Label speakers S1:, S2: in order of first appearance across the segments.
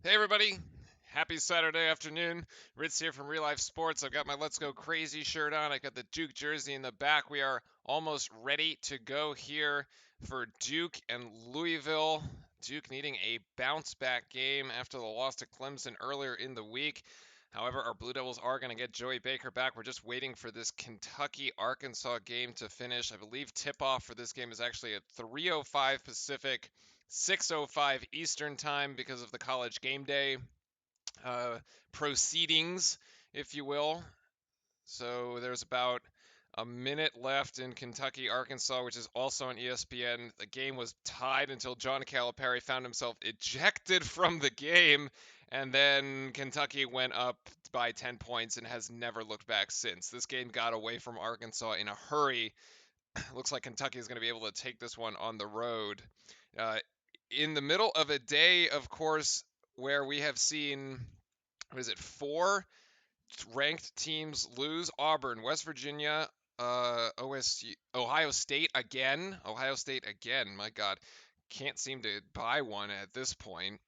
S1: Hey everybody, happy Saturday afternoon. Ritz here from Real Life Sports. I've got my Let's Go Crazy shirt on. I got the Duke jersey in the back. We are almost ready to go here for Duke and Louisville. Duke needing a bounce back game after the loss to Clemson earlier in the week. However, our Blue Devils are going to get Joey Baker back. We're just waiting for this Kentucky-Arkansas game to finish. I believe tip-off for this game is actually at 3:05 Pacific, 6:05 Eastern Time because of the college game day uh, proceedings, if you will. So there's about a minute left in Kentucky, Arkansas, which is also on ESPN. The game was tied until John Calipari found himself ejected from the game, and then Kentucky went up by 10 points and has never looked back since. This game got away from Arkansas in a hurry. Looks like Kentucky is going to be able to take this one on the road. Uh, in the middle of a day, of course, where we have seen, what is it, four ranked teams lose: Auburn, West Virginia, OSU, Ohio State again. Ohio State again. My God, can't seem to buy one at this point.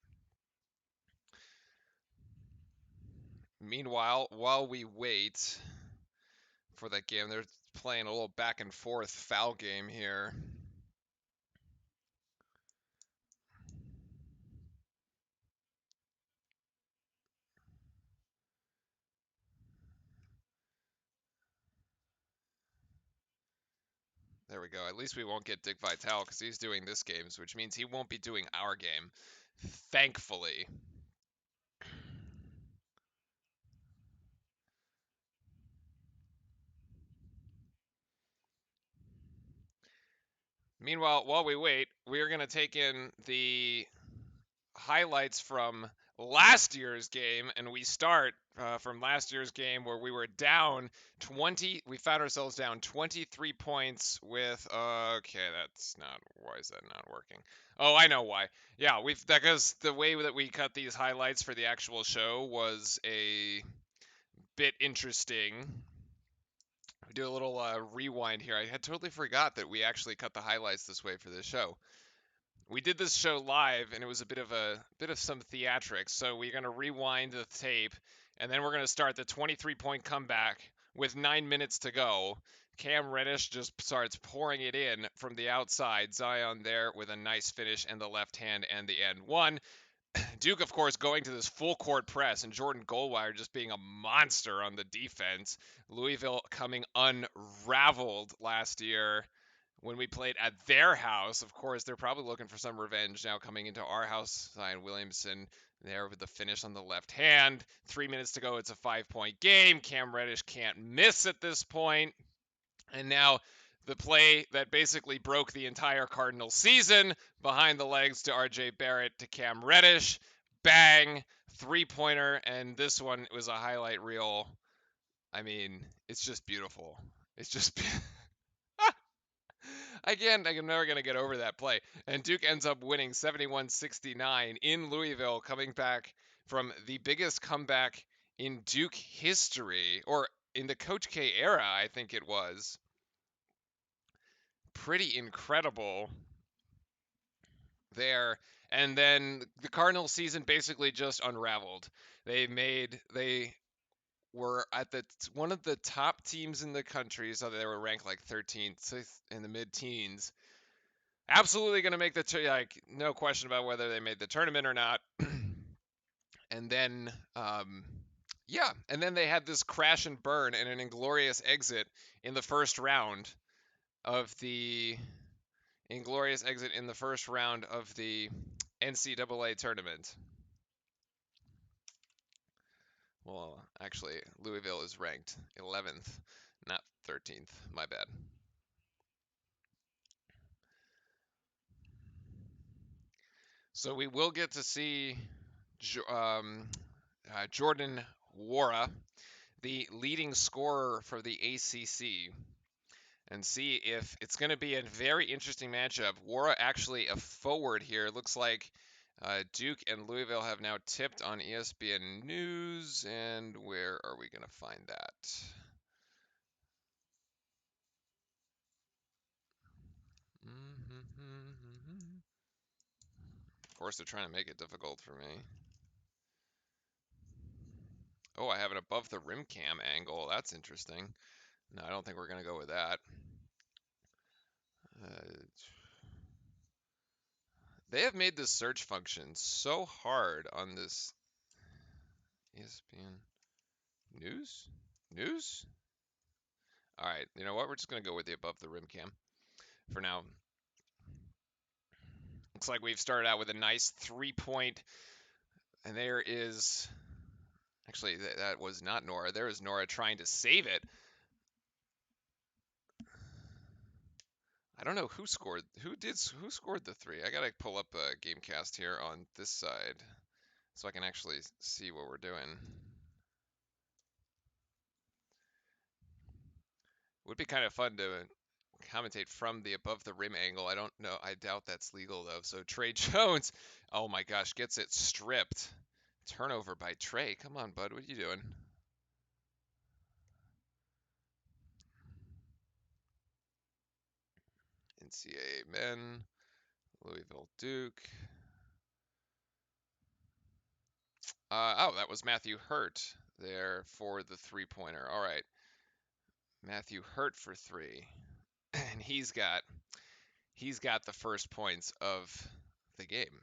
S1: Meanwhile, while we wait for that game, they're playing a little back and forth foul game here. There we go. At least we won't get Dick Vitale because he's doing this games, which means he won't be doing our game. Thankfully. Meanwhile, while we wait, we're going to take in the highlights from last year's game, and we start from last year's game where we were down 20. We found ourselves down 23 points with. Okay, that's not. Why is that not working? Oh, I know why. Yeah, we've because the way that we cut these highlights for the actual show was a bit interesting. We do a little rewind here. I had totally forgot that we actually cut the highlights this way for this show. We did this show live, and it was a bit of some theatrics. So we're gonna rewind the tape, and then we're gonna start the 23-point comeback with 9 minutes to go. Cam Reddish just starts pouring it in from the outside. Zion there with a nice finish and the left hand and the end one. Duke, of course, going to this full court press, and Jordan Goldwire just being a monster on the defense. Louisville coming unraveled last year when we played at their house. Of course, they're probably looking for some revenge now coming into our house. Zion Williamson there with the finish on the left hand. 3 minutes to go. It's a 5-point game. Cam Reddish can't miss at this point. And now the play that basically broke the entire Cardinal season behind the legs to RJ Barrett to Cam Reddish. Bang, 3-pointer. And this one was a highlight reel. I mean, it's just beautiful. It's just. Again, I'm never going to get over that play. And Duke ends up winning 71-69 in Louisville, coming back from the biggest comeback in Duke history, or in the Coach K era, I think it was. Pretty incredible there. And then the Cardinals season basically just unraveled. They were at one of the top teams in the country, so they were ranked like 13th in the mid-teens. Absolutely going to make like no question about whether they made the tournament or not. And then yeah, and then they had this crash and burn and an inglorious exit in the first round of the inglorious exit in the first round of the NCAA tournament. Well, actually, Louisville is ranked 11th, not 13th. My bad. So we will get to see Jordan Wara, the leading scorer for the ACC, and see if it's going to be a very interesting matchup. Wara actually a forward here. Looks like Duke and Louisville have now tipped on ESPN News, and where are we going to find that? Of course, they're trying to make it difficult for me. Oh, I have an above the rim cam angle. That's interesting. No, I don't think we're going to go with that. Uh, they have made this search function so hard on this ESPN news. News? All right, you know what? We're just going to go with the above the rim cam for now. Looks like we've started out with a nice 3-point, and there is actually that was not Nora. There is Nora trying to save it. I don't know who scored. Who scored the three? I gotta pull up a GameCast here on this side so I can actually see what we're doing. It would be kind of fun to commentate from the above the rim angle. I don't know. I doubt that's legal though. So Trey Jones, oh my gosh, gets it stripped. Turnover by Trey. Come on, bud. What are you doing? NCAA men, Louisville Duke. Oh, that was Matthew Hurt there for the three-pointer. All right, Matthew Hurt for three, and he's got the first points of the game.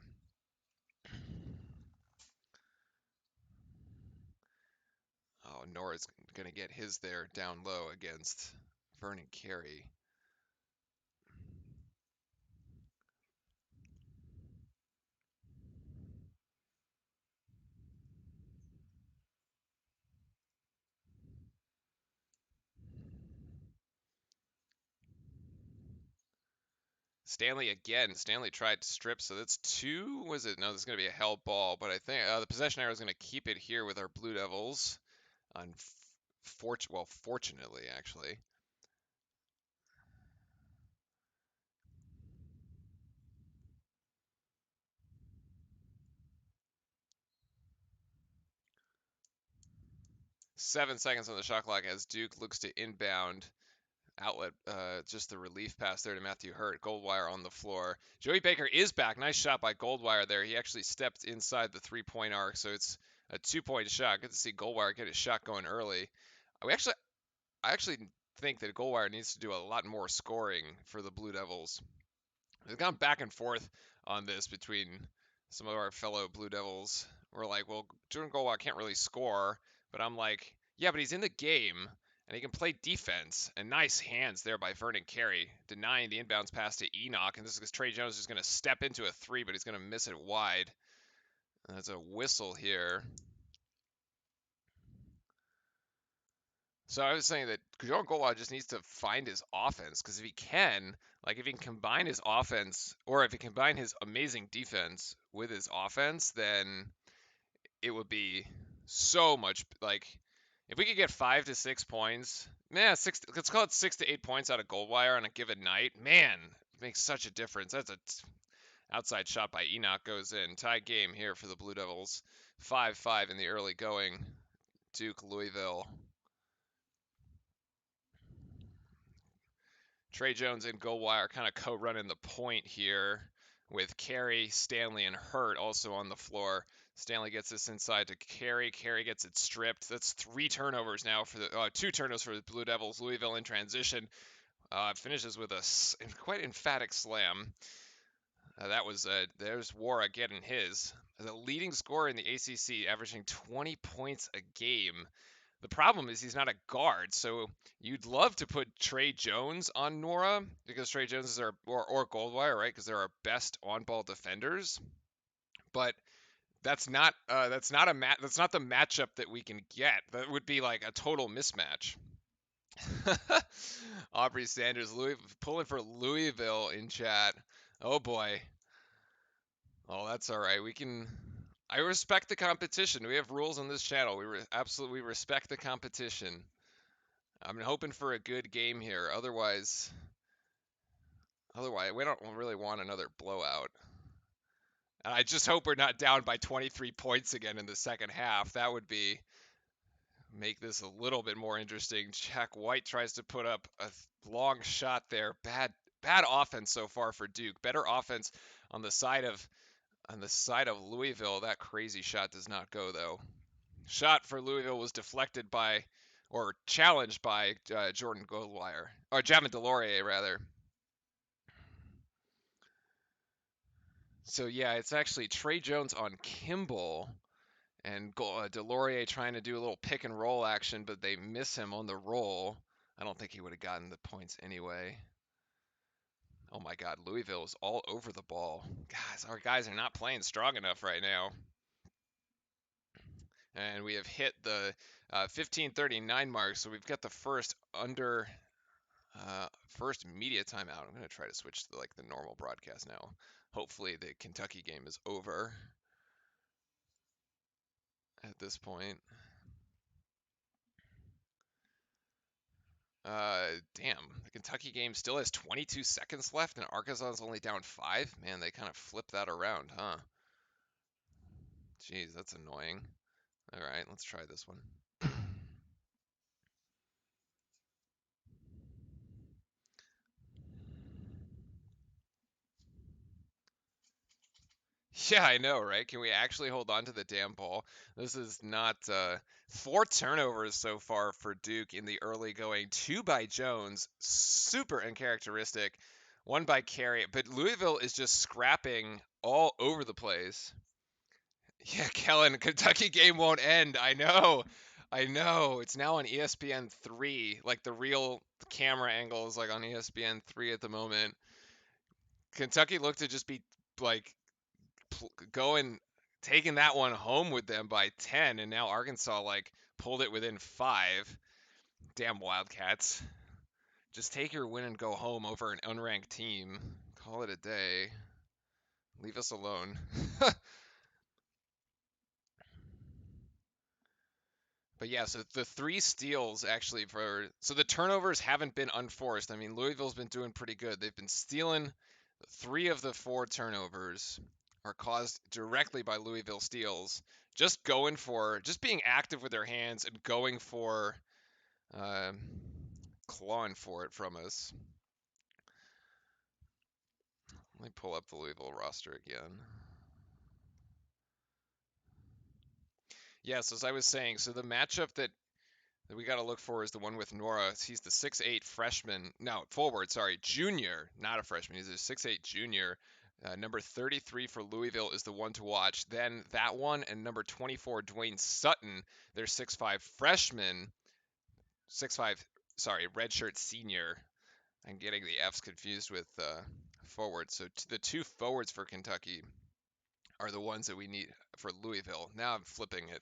S1: Oh, Nora's gonna get his there down low against Vernon Carey. Stanley again. Stanley tried to strip, so that's two. Was it? No, this is going to be a held ball, but I think the possession arrow is going to keep it here with our Blue Devils. Fortunately, actually. Seven seconds on the shot clock as Duke looks to inbound outlet, just the relief pass there to Matthew Hurt. Goldwire on the floor. Joey Baker is back. Nice shot by Goldwire there. He actually stepped inside the three-point arc, so it's a two-point shot. Good to see Goldwire get his shot going early. I actually think that Goldwire needs to do a lot more scoring for the Blue Devils. We've gone back and forth on this between some of our fellow Blue Devils. We're like, well, Jordan Goldwire can't really score, but I'm like, yeah, but he's in the game and he can play defense. And nice hands there by Vernon Carey, denying the inbounds pass to Enoch. And this is because Trey Jones is going to step into a three, but he's going to miss it wide. And that's a whistle here. So I was saying that Jordan Goldwire just needs to find his offense, because if he can, like if he can combine his offense, or if he can combine his amazing defense with his offense, then it would be so much like if we could get 5 to 6 points, man, let's call it 6 to 8 points out of Goldwire on a given night, man, it makes such a difference. That's a outside shot by Enoch goes in. Tie game here for the Blue Devils. 5-5 in the early going. Duke, Louisville. Trey Jones and Goldwire kind of co-running the point here with Carey, Stanley, and Hurt also on the floor. Stanley gets this inside to Carey. Carey gets it stripped. That's three turnovers now for the two turnovers for the Blue Devils. Louisville in transition finishes with a quite emphatic slam. That was there's Wara getting his. The leading scorer in the ACC, averaging 20 points a game. The problem is he's not a guard, so you'd love to put Trey Jones on Nora because Trey Jones is or Goldwire, right? Because they're our best on-ball defenders. But that's not the matchup that we can get. That would be like a total mismatch. Aubrey Sanders, pulling for Louisville in chat. Oh boy. Oh, that's all right. We can. I respect the competition. We have rules on this channel. Absolutely respect the competition. I'm hoping for a good game here. Otherwise, we don't really want another blowout. And I just hope we're not down by 23 points again in the second half. That would make this a little bit more interesting. Jack White tries to put up a long shot there. Bad offense so far for Duke. Better offense on the side of Louisville. That crazy shot does not go though. Shot for Louisville was deflected by, or challenged by Jordan Goldwire, or Javin Delorier rather. So yeah, it's actually Trey Jones on Kimball, and Delorier trying to do a little pick and roll action, but they miss him on the roll. I don't think he would have gotten the points anyway. Oh my God, Louisville is all over the ball. Guys, our guys are not playing strong enough right now. And we have hit the 15:39 mark, so we've got the first media timeout. I'm gonna try to switch to like the normal broadcast now. Hopefully the Kentucky game is over at this point. Damn, the Kentucky game still has 22 seconds left, and Arkansas is only down 5. Man, they kind of flipped that around, huh? Jeez, that's annoying. All right, let's try this one. Yeah, I know, right? Can we actually hold on to the damn ball? This is not 4 turnovers so far for Duke in the early going. 2 by Jones, super uncharacteristic. 1 by Carey, but Louisville is just scrapping all over the place. Yeah, Kellen, Kentucky game won't end. I know. I know. It's now on ESPN 3. Like the real camera angle is like on ESPN 3 at the moment. Kentucky looked to just be like going taking that one home with them by 10, and now Arkansas like pulled it within 5. Damn Wildcats. Just take your win and go home over an unranked team. Call it a day. Leave us alone. But yeah, so the 3 steals actually so the turnovers haven't been unforced. I mean, Louisville's been doing pretty good. They've been stealing. 3 of the 4 turnovers are caused directly by Louisville steals. Just being active with their hands and going for, um, clawing for it from us. Let me pull up the Louisville roster again. Yes, as I was saying, so the matchup that we got to look for is the one with Nora. He's the 6'8" freshman. No, forward, sorry, junior, not a freshman. He's a 6'8" junior. Number 33 for Louisville is the one to watch. Then that one and number 24, Dwayne Sutton, their 6'5" freshman, 6'5", sorry, redshirt senior. I'm getting the F's confused with forwards. So the 2 forwards for Kentucky are the ones that we need for Louisville. Now I'm flipping it.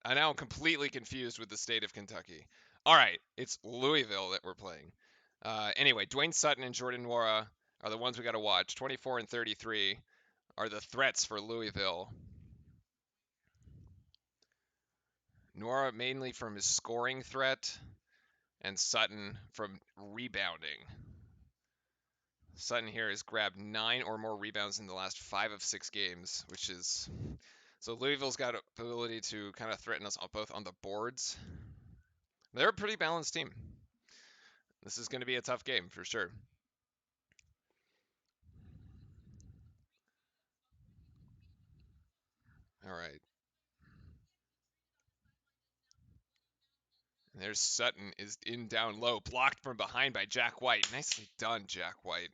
S1: I now am completely confused with the state of Kentucky. All right, it's Louisville that we're playing. Anyway, Dwayne Sutton and Jordan Nwora are the ones we got to watch. 24 and 33 are the threats for Louisville. Nwora mainly from his scoring threat, and Sutton from rebounding. Sutton here has grabbed 9 or more rebounds in the last 5 of 6 games, which is so Louisville's got ability to kind of threaten us both on the boards. They're a pretty balanced team. This is going to be a tough game for sure. All right. And there's Sutton is in down low, blocked from behind by Jack White. Nicely done, Jack White.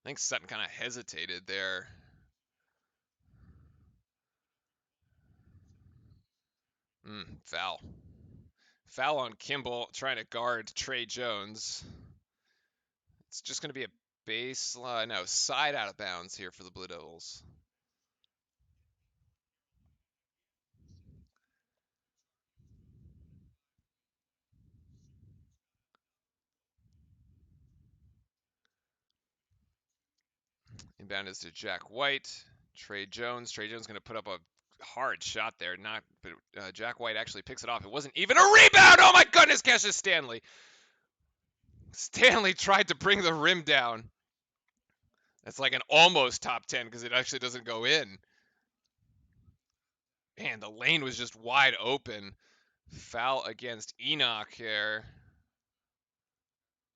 S1: I think Sutton kind of hesitated there. Foul. Foul on Kimball trying to guard Trey Jones. It's just going to be a baseline, no, side out of bounds here for the Blue Devils. Inbound is to Jack White. Trey Jones. Trey Jones going to put up a hard shot there. But Jack White actually picks it off. It wasn't even a rebound. Oh my goodness, Cassius Stanley. Stanley tried to bring the rim down. That's like an almost top 10 because it actually doesn't go in. Man, the lane was just wide open. Foul against Enoch here.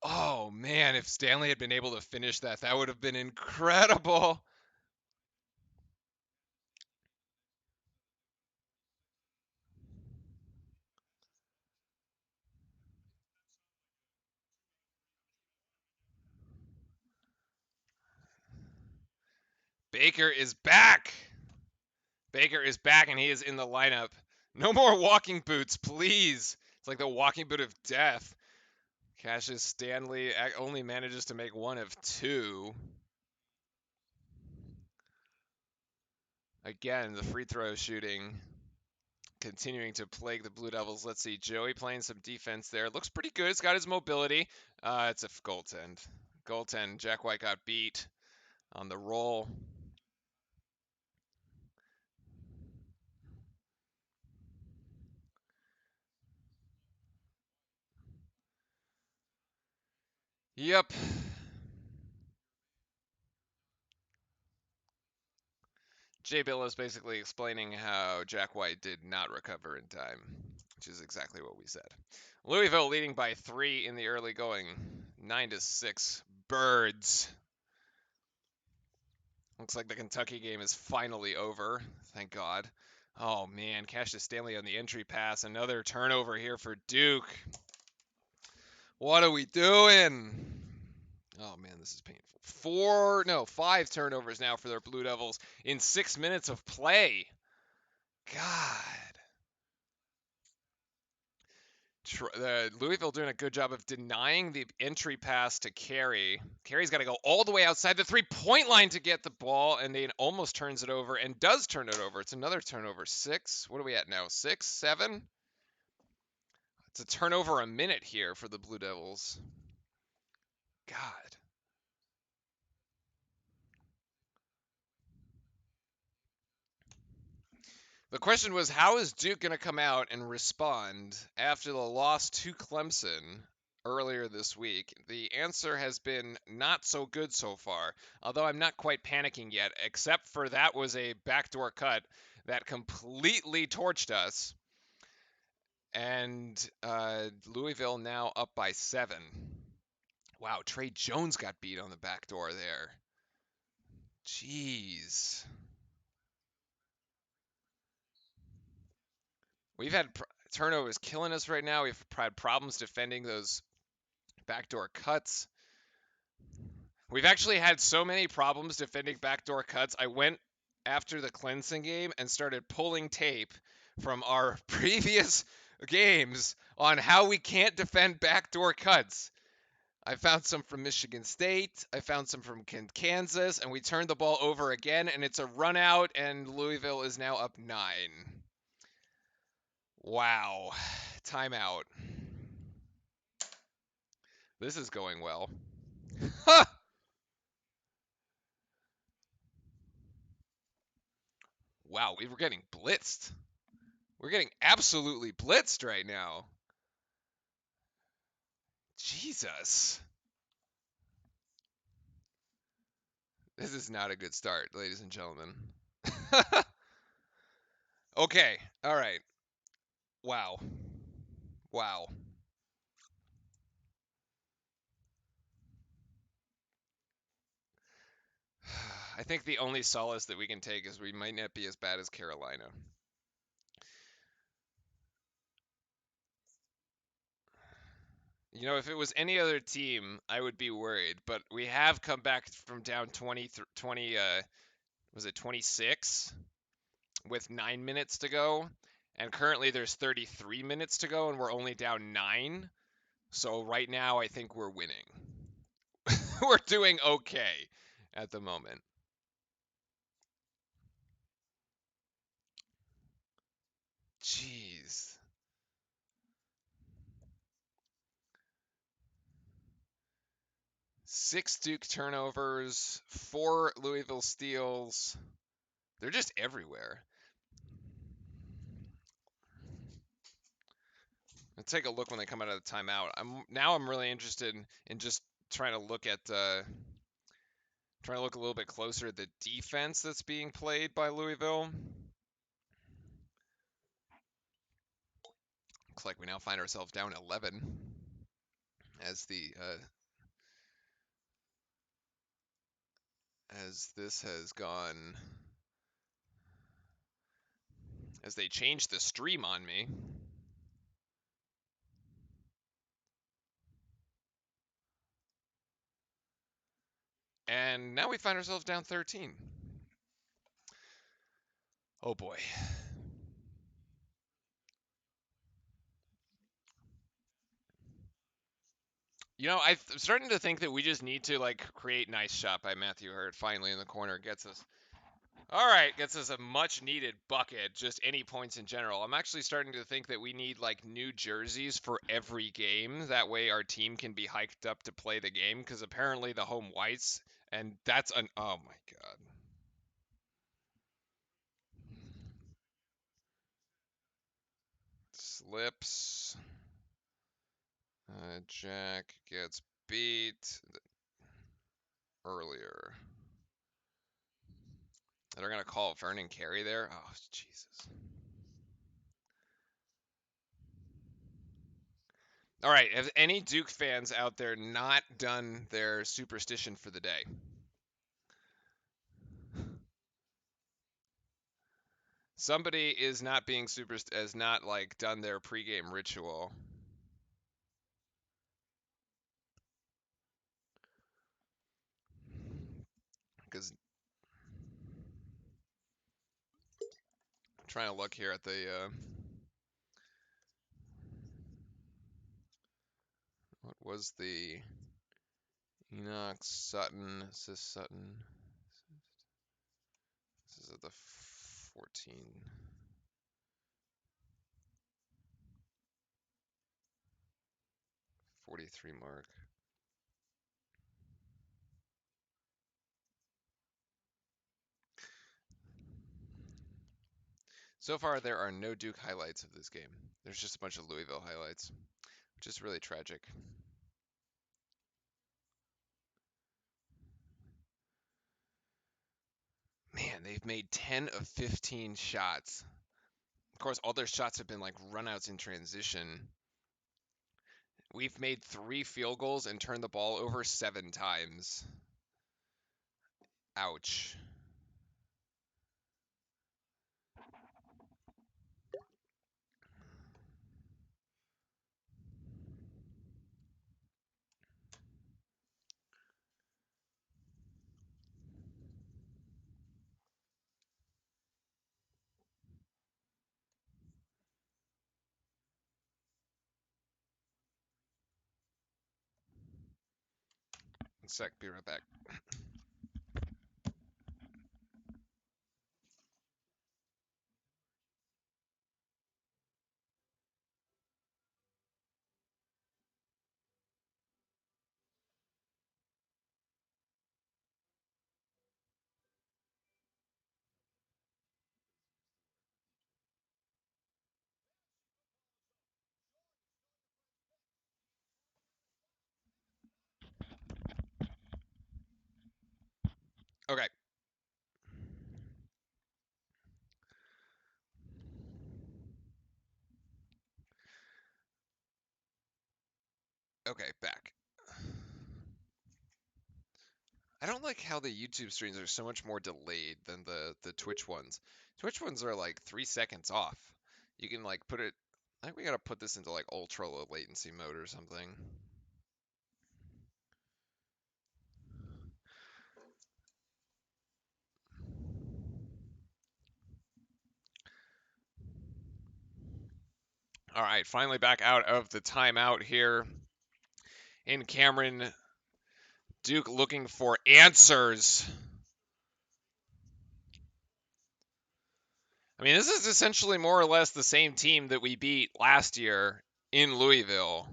S1: Oh man, if Stanley had been able to finish that, that would have been incredible. Baker is back. Baker is back, and he is in the lineup. No more walking boots, please. It's like the walking boot of death. Cassius Stanley only manages to make one of two. Again, the free throw shooting continuing to plague the Blue Devils. Let's see, Joey playing some defense there. Looks pretty good. It's got his mobility. It's a goaltend. Goaltend. Jack White got beat on the roll. Yep. Jay Bill is basically explaining how Jack White did not recover in time, which is exactly what we said. Louisville leading by 3 in the early going, 9-6. Birds. Looks like the Kentucky game is finally over. Thank God. Oh man, Cassius Stanley on the entry pass. Another turnover here for Duke. What are we doing? Oh man, this is painful. 5 turnovers now for their Blue Devils in 6 minutes of play. God. Louisville doing a good job of denying the entry pass to Carey. Carey's got to go all the way outside the 3-point line to get the ball, and then almost turns it over and does turn it over. It's another turnover. 6. What are we at now? 6, 7? It's a turnover a minute here for the Blue Devils. God. The question was, how is Duke going to come out and respond after the loss to Clemson earlier this week? The answer has been not so good so far, although I'm not quite panicking yet, except for that was a backdoor cut that completely torched us. And Louisville now up by 7. Wow, Trey Jones got beat on the backdoor there. Jeez. We've had turnovers killing us right now. We've had problems defending those backdoor cuts. We've actually had so many problems defending backdoor cuts. I went after the Clemson game and started pulling tape from our previous games on how we can't defend backdoor cuts. I found some from Michigan State. I found some from Kansas, and we turned the ball over again, and it's a run out, and Louisville is now up 9. Wow. Timeout. This is going well. Wow, we were getting blitzed. We're getting absolutely blitzed right now. Jesus. This is not a good start, ladies and gentlemen. Okay, all right. Wow. Wow. I think the only solace that we can take is we might not be as bad as Carolina. You know, if it was any other team, I would be worried, but we have come back from down 20 was it 26 with 9 minutes to go, and currently there's 33 minutes to go and we're only down 9. So right now I think we're winning. We're doing okay at the moment. Jeez. 6 Duke turnovers, 4 Louisville steals. They're just everywhere. Let's take a look when they come out of the timeout. I'm really interested in just trying to look at trying to look a little bit closer at the defense that's being played by Louisville. Looks like we now find ourselves down 11 as as this has gone, as they changed the stream on me. And now we find ourselves down 13. Oh boy. I'm starting to think that we just need to like create nice shot by Matthew Hurt finally in the corner. Gets us all right, gets us a much needed bucket, just any points in general. I'm actually starting to think that we need like new jerseys for every game. That way our team can be hyped up to play the game because apparently the home whites and that's an oh my god. Slips. Jack gets beat earlier. They're gonna call Vernon Carey there. Oh Jesus. All right, have any Duke fans out there not done their superstition for the day? Somebody is not being has not like done their pregame ritual. Because I'm trying to look here at the what was the Enoch Sutton? Is this Sutton? This is at the 14. 43 mark. So far, there are no Duke highlights of this game. There's just a bunch of Louisville highlights, which is really tragic. Man, they've made 10 of 15 shots. Of course, all their shots have been like runouts in transition. We've made 3 field goals and turned the ball over 7 times. Ouch. One sec, be right back. Okay. Okay, back. I don't like how the YouTube streams are so much more delayed than the Twitch ones. Twitch ones are like 3 seconds off. You can like put it. I think we gotta put this into like ultra low latency mode or something. All right, finally back out of the timeout here in Cameron. Duke looking for answers. I mean, this is essentially more or less the same team that we beat last year in Louisville.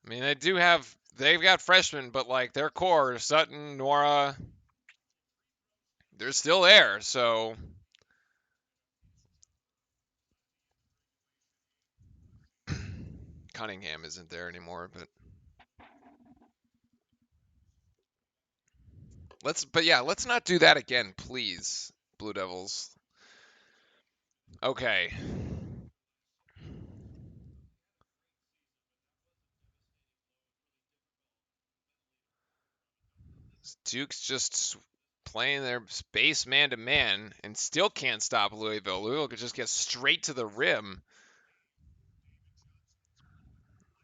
S1: I mean, they've got freshmen, but like their core, Sutton, Nora, they're still there. So Cunningham isn't there anymore, but yeah, let's not do that again, please, Blue Devils. Okay. Duke's just playing their space man to man and still can't stop Louisville. Louisville could just get straight to the rim.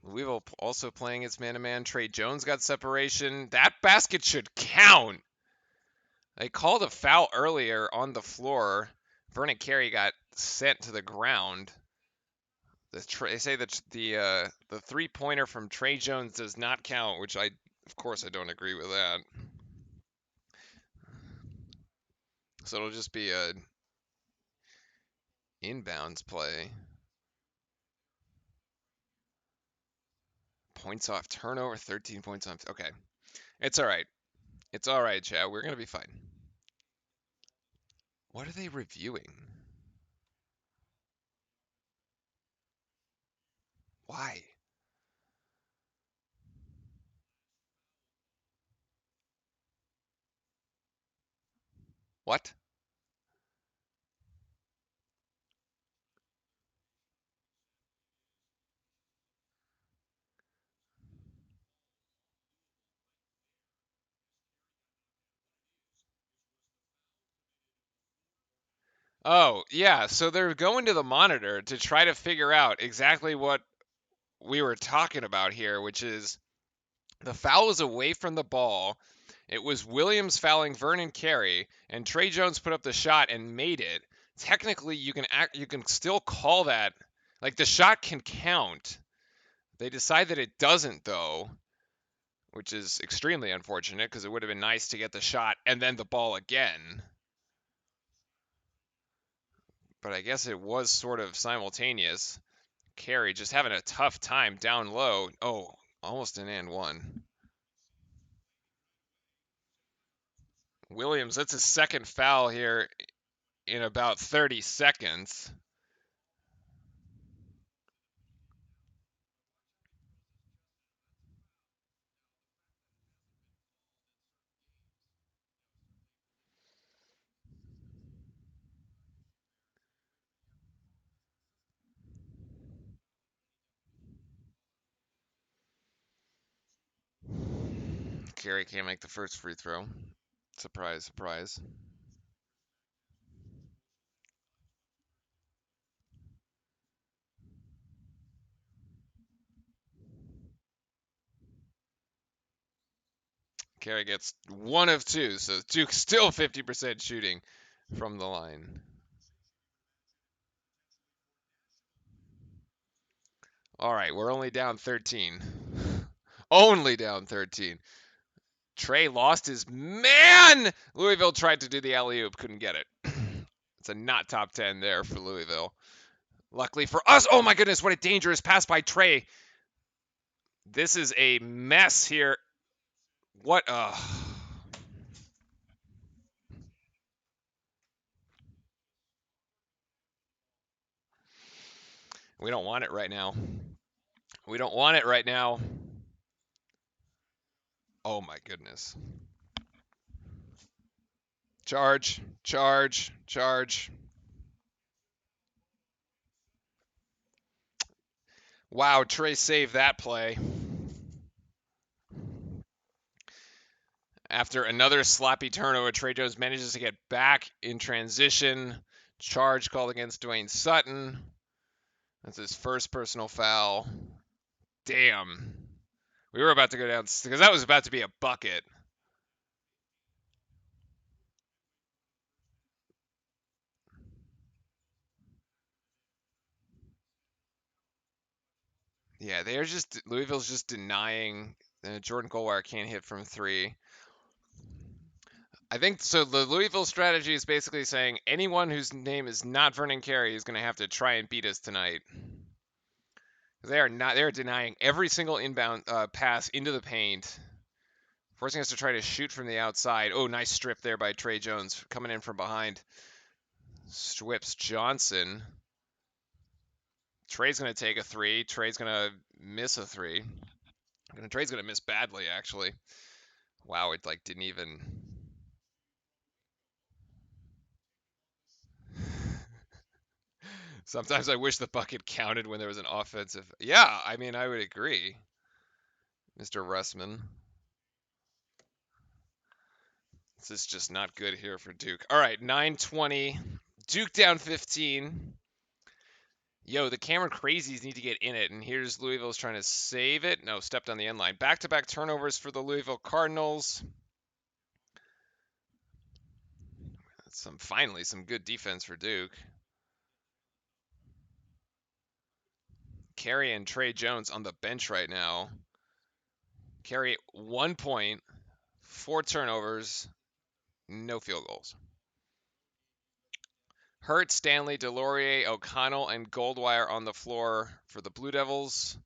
S1: Louisville also playing its man to man. Trey Jones got separation. That basket should count. They called a foul earlier on the floor. Vernon Carey got sent to the ground. They say that the 3-pointer from Trey Jones does not count, which of course, I don't agree with that. So it'll just be a inbounds play. Points off turnover, 13 points off. Okay, it's all right. It's all right, Chad. We're gonna be fine. What are they reviewing? Why? What? Oh, yeah. So they're going to the monitor to try to figure out exactly what we were talking about here, which is the foul was away from the ball. It was Williams fouling Vernon Carey, and Trey Jones put up the shot and made it. Technically, you can still call that, like, the shot can count. They decide that it doesn't, though, which is extremely unfortunate because it would have been nice to get the shot and then the ball again. But I guess it was sort of simultaneous. Carey just having a tough time down low. Oh, almost an and one. Williams, that's his second foul here in about 30 seconds. Carey can't make the first free throw. Surprise, surprise. Carey gets one of two, so Duke still 50% shooting from the line. All right, we're only down 13. Only down 13. Trey lost his man. Louisville tried to do the alley-oop, couldn't get it. It's a not top 10 there for Louisville. Luckily for us, oh my goodness, what a dangerous pass by Trey. This is a mess here. What? We don't want it right now. We don't want it right now. Oh my goodness. Charge, charge, charge. Wow, Trey saved that play. After another sloppy turnover, Trey Jones manages to get back in transition. Charge called against Dwayne Sutton. That's his first personal foul. Damn. We were about to go down because that was about to be a bucket. Yeah, they're just Louisville's just denying. Jordan Goldwire can't hit from three. I think so. The Louisville strategy is basically saying anyone whose name is not Vernon Carey is going to have to try and beat us tonight. They are not. They are denying every single inbound pass into the paint, forcing us to try to shoot from the outside. Oh, nice strip there by Trey Jones coming in from behind. Swips Johnson. Trey's going to take a three. Trey's going to miss a three. Trey's going to miss badly, actually. Wow, it like didn't even. Sometimes I wish the bucket counted when there was an offensive. Yeah, I mean, I would agree, Mr. Russman. This is just not good here for Duke. All right, 9:20. Duke down 15. Yo, the Cameron Crazies need to get in it, and here's Louisville's trying to save it. No, stepped on the end line. Back-to-back turnovers for the Louisville Cardinals. Finally some good defense for Duke. Carey and Trey Jones on the bench right now. Carey 1 point, 4 turnovers, no field goals. Hurt, Stanley, Delorier, O'Connell, and Goldwire on the floor for the Blue Devils.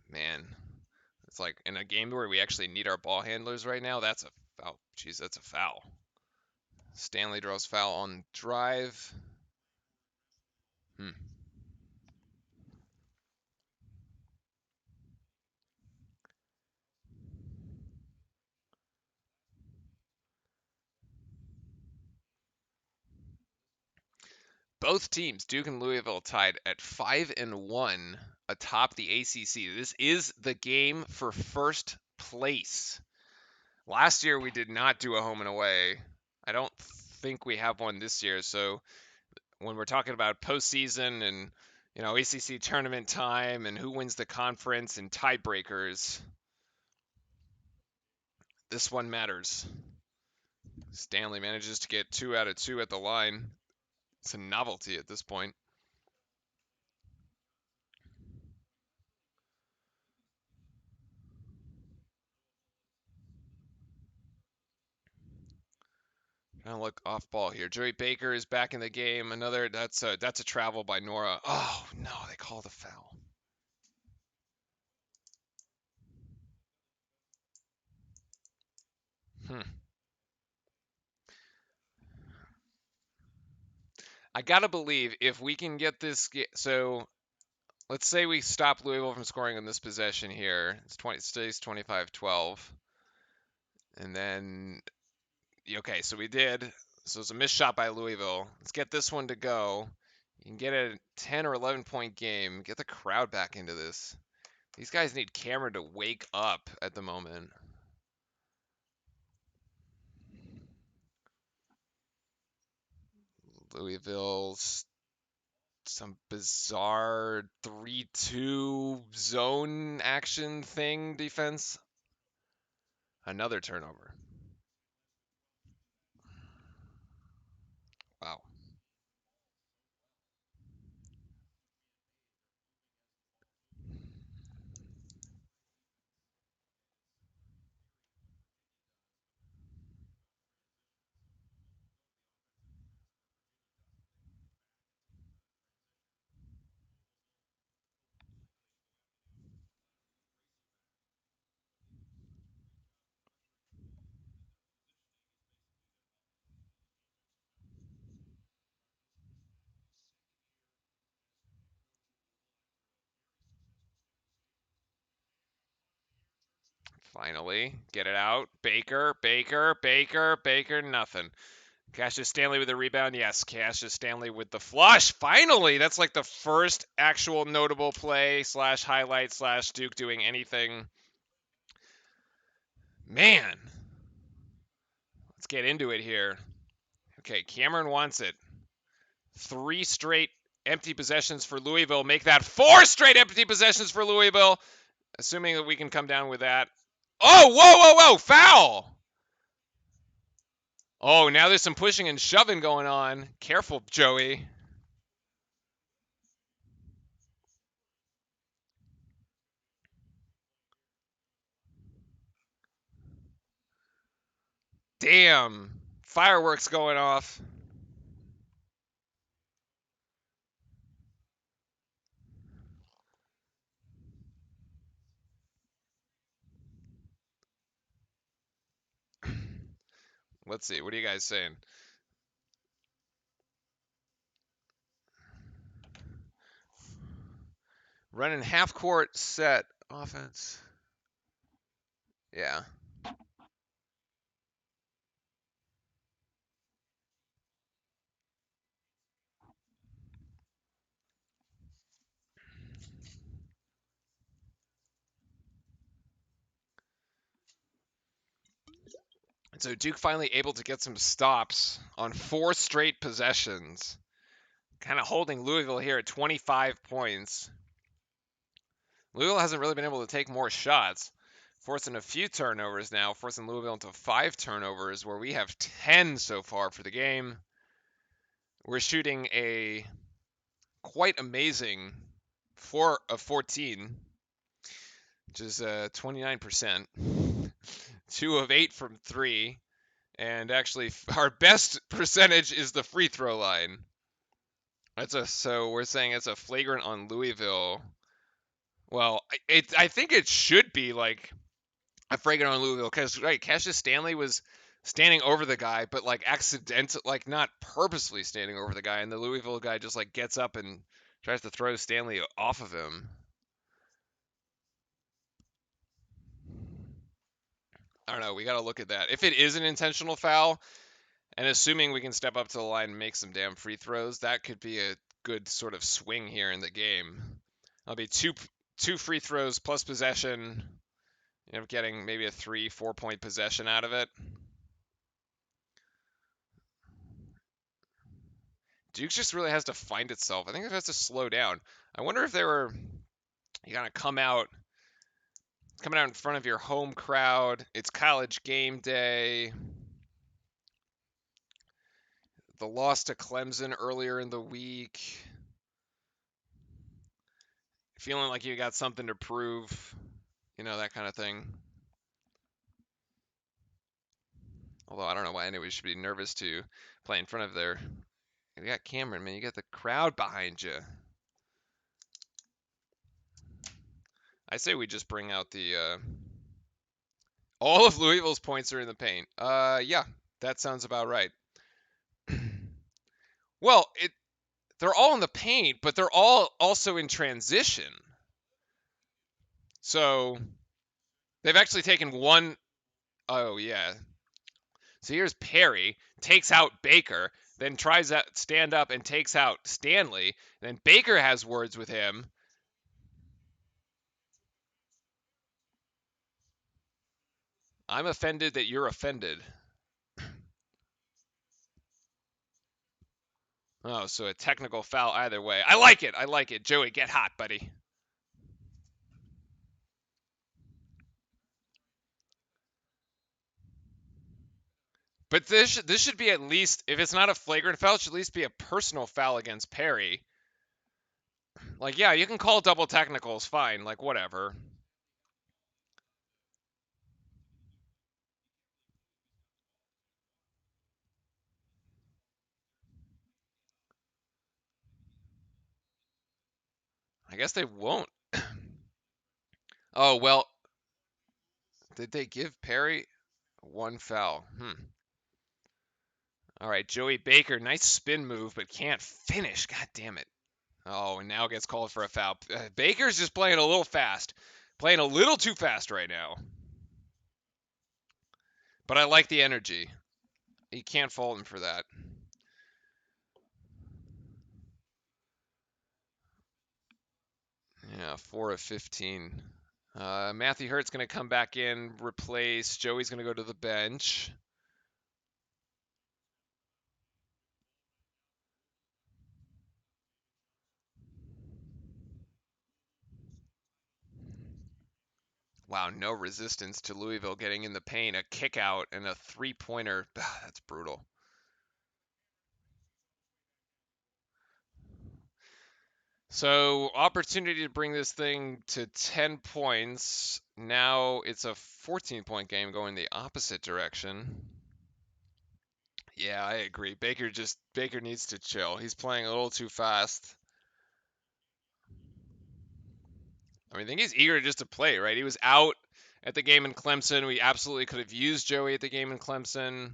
S1: Man, it's like in a game where we actually need our ball handlers right now. That's a foul. Jeez, that's a foul. Stanley draws foul on drive. Both teams, Duke and Louisville, tied at 5-1 atop the ACC. This is the game for first place. Last year we did not do a home and away. I don't think we have one this year. So when we're talking about postseason and ACC tournament time and who wins the conference and tiebreakers, this one matters. Stanley manages to get 2 out of 2 at the line. It's a novelty at this point. Trying to look off ball here. Joey Baker is back in the game. That's a travel by Nora. Oh no, they call the foul. I gotta believe if we can get this. So let's say we stop Louisville from scoring on this possession here. It stays 25-12, and then okay, so we did. So it's a missed shot by Louisville. Let's get this one to go. You can get a 10 or 11 point game. Get the crowd back into this. These guys need Cameron to wake up at the moment. Louisville's some bizarre 3-2 zone action thing defense. Another turnover. Wow. Finally, get it out. Baker, nothing. Cassius Stanley with the rebound. Yes, Cassius Stanley with the flush. Finally, that's like the first actual notable play / highlight / Duke doing anything. Man, let's get into it here. Okay, Cameron wants it. 3 straight empty possessions for Louisville. Make that 4 straight empty possessions for Louisville. Assuming that we can come down with that. Oh, whoa, foul! Oh, now there's some pushing and shoving going on. Careful, Joey. Damn. Fireworks going off. Let's see. What are you guys saying? Running half court set offense. Yeah. So Duke finally able to get some stops on 4 straight possessions. Kind of holding Louisville here at 25 points. Louisville hasn't really been able to take more shots, forcing a few turnovers now, forcing Louisville into 5 turnovers, where we have 10 so far for the game. we're shooting a quite amazing 4 of 14, which is 29%. 2 of 8 from 3, and actually our best percentage is the free throw line. So we're saying it's a flagrant on Louisville. Well, I think it should be like a flagrant on Louisville because right, Cassius Stanley was standing over the guy, but like accidental, like not purposely standing over the guy, and the Louisville guy just like gets up and tries to throw Stanley off of him. I don't know. We got to look at that. If it is an intentional foul, and assuming we can step up to the line and make some damn free throws, that could be a good sort of swing here in the game. That'll be two free throws plus possession. You know, getting maybe a 3-4 point possession out of it. Duke just really has to find itself. I think it has to slow down. I wonder if they were you gotta coming out in front of your home crowd. It's college game day. The loss to Clemson earlier in the week. Feeling like you got something to prove, you know, that kind of thing. Although I don't know why anybody should be nervous to play in front of their. You got Cameron, man. You got the crowd behind you. I say we just bring out the. All of Louisville's points are in the paint. Yeah, that sounds about right. Well, they're all in the paint, but they're all also in transition. So they've actually taken one. Oh yeah. So here's Perry takes out Baker, then tries to stand up and takes out Stanley. Then Baker has words with him. I'm offended that you're offended. Oh, so a technical foul either way. I like it. I like it. Joey, get hot, buddy. But this should be at least, if it's not a flagrant foul, it should at least be a personal foul against Perry. Like, yeah, you can call double technicals, fine, like whatever. I guess they won't. Oh, well, did they give Perry one foul? All right, Joey Baker, nice spin move, but can't finish. God damn it. Oh, and now gets called for a foul. Baker's just playing a little fast. Playing a little too fast right now. But I like the energy. You can't fault him for that. Yeah, 4 of 15. Matthew Hurt's going to come back in, replace. Joey's going to go to the bench. Wow, no resistance to Louisville getting in the paint. A kick out and a three-pointer. That's brutal. So, opportunity to bring this thing to 10 points. Now it's a 14-point game going the opposite direction. Yeah, I agree. Baker needs to chill. He's playing a little too fast. I mean, I think he's eager just to play, right? He was out at the game in Clemson. We absolutely could have used Joey at the game in Clemson.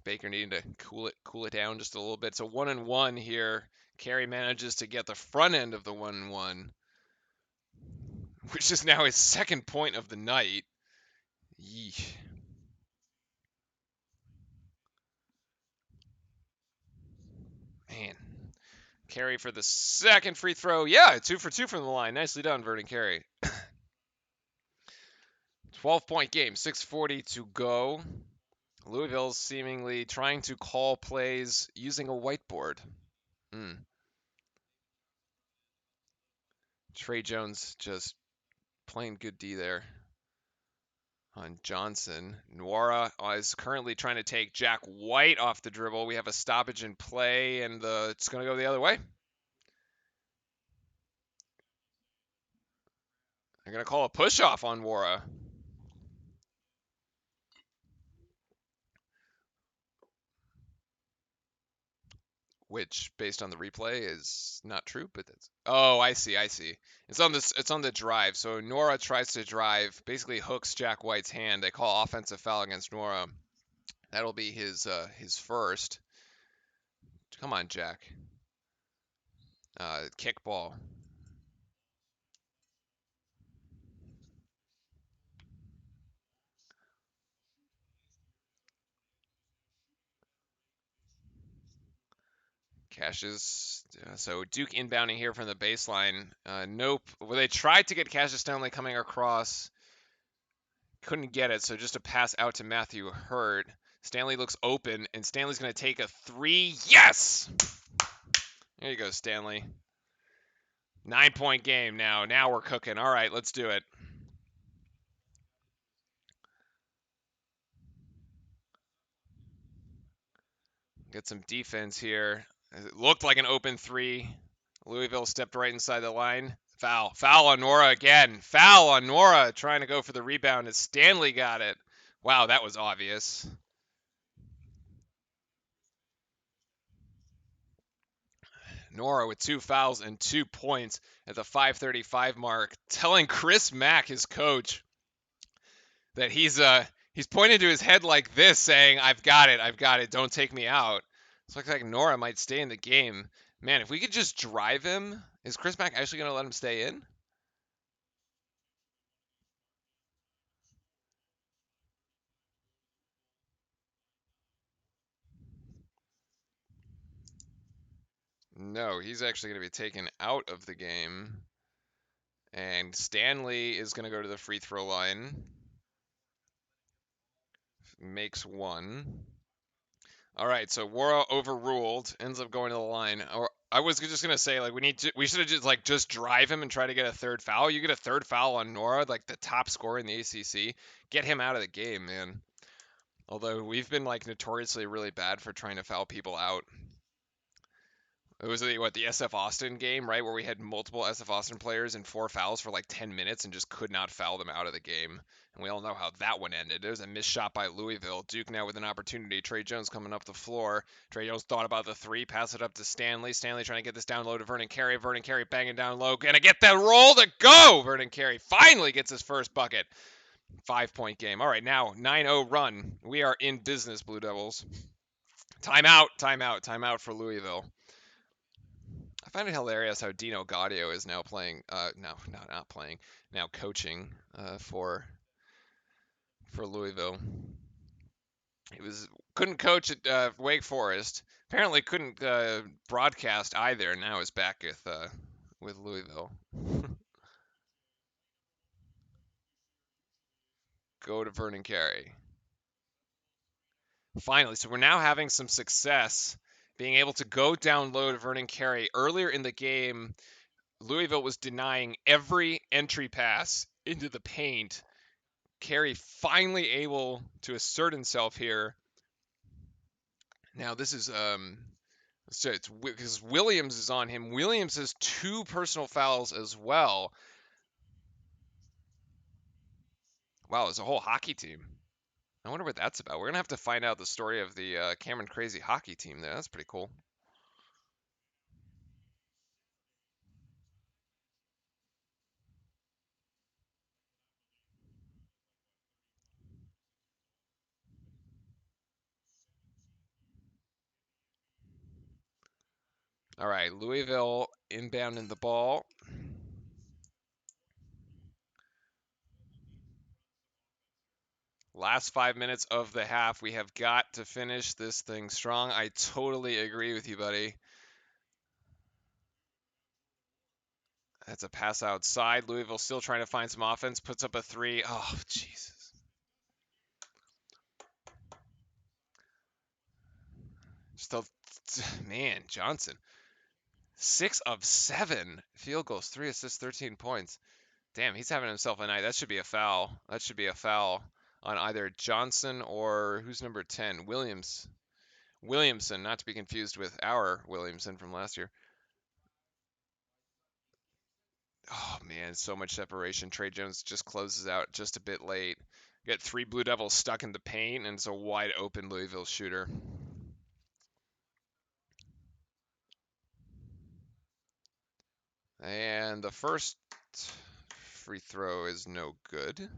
S1: Baker needing to cool it down just a little bit. So 1-1 here. Carey manages to get the front end of the 1-1, which is now his second point of the night. Yeesh. Man. Carey for the second free throw. Yeah, 2 for 2 from the line. Nicely done, Vernon Carey. 12-point game, 6:40 to go. Louisville's seemingly trying to call plays using a whiteboard. Trey Jones just playing good D there. on Johnson. Nwora is currently trying to take Jack White off the dribble. We have a stoppage in play, and it's going to go the other way. They're going to call a push-off on Nwora. Which, based on the replay, is not true, but that's... Oh, I see. It's on this. It's on the drive. So Nwora tries to drive, basically hooks Jack White's hand. They call offensive foul against Nwora. That'll be his first. Come on, Jack. Kickball. Cassius. So Duke inbounding here from the baseline. Nope. Well, they tried to get Cassius Stanley coming across. Couldn't get it, so just a pass out to Matthew Hurt. Stanley looks open, and Stanley's going to take a three. Yes! There you go, Stanley. 9-point game now. Now we're cooking. All right, let's do it. Get some defense here. It looked like an open three. Louisville stepped right inside the line. Foul. Foul on Nwora again. Foul on Nwora trying to go for the rebound as Stanley got it. Wow, that was obvious. Nwora with 2 fouls and 2 points at the 5:35 mark, telling Chris Mack, his coach, that he's pointing to his head like this, saying, "I've got it, don't take me out." It looks like Nwora might stay in the game. Man, if we could just drive him, is Chris Mack actually going to let him stay in? No, he's actually going to be taken out of the game. And Stanley is going to go to the free throw line. Makes 1. All right, so Nwora overruled, ends up going to the line. Or I was just gonna say, like, we should have just drive him and try to get a third foul. You get a third foul on Nwora, like the top scorer in the ACC, get him out of the game, man. Although we've been like notoriously really bad for trying to foul people out. It was the SF Austin game, right, where we had multiple SF Austin players and 4 fouls for like 10 minutes and just could not foul them out of the game. And we all know how that one ended. It was a missed shot by Louisville. Duke now with an opportunity. Trey Jones coming up the floor. Trey Jones thought about the 3, pass it up to Stanley. Stanley trying to get this down low to Vernon Carey. Vernon Carey banging down low. Gonna get that roll to go. Vernon Carey finally gets his first bucket. 5-point game. All right, now 9-0 run. We are in business, Blue Devils. Timeout for Louisville. I find it hilarious how Dino Gaudio is now playing. No, not playing. Now coaching for Louisville. He couldn't coach at Wake Forest. Apparently couldn't broadcast either. Now is back with Louisville. Go to Vernon Carey. Finally, so we're now having some success being able to go down low to Vernon Carey. Earlier in the game, Louisville was denying every entry pass into the paint. Carey finally able to assert himself here. Now this is so it's because Williams is on him. Williams has 2 personal fouls as well. Wow, it's a whole hockey team. I wonder what that's about. We're gonna have to find out the story of the Cameron Crazy hockey team there. That's pretty cool. All right, Louisville inbounding the ball. Last 5 minutes of the half. We have got to finish this thing strong. I totally agree with you, buddy. That's a pass outside. Louisville still trying to find some offense. Puts up a 3. Oh, Jesus. Still, man, Johnson. 6 of 7 field goals, 3 assists, 13 points. Damn, he's having himself a night. That should be a foul. That should be a foul on either Johnson or who's number 10? Williamson, not to be confused with our Williamson from last year. Oh man, so much separation. Trey Jones just closes out just a bit late. Get 3 Blue Devils stuck in the paint, and it's a wide open Louisville shooter. And the first free throw is no good.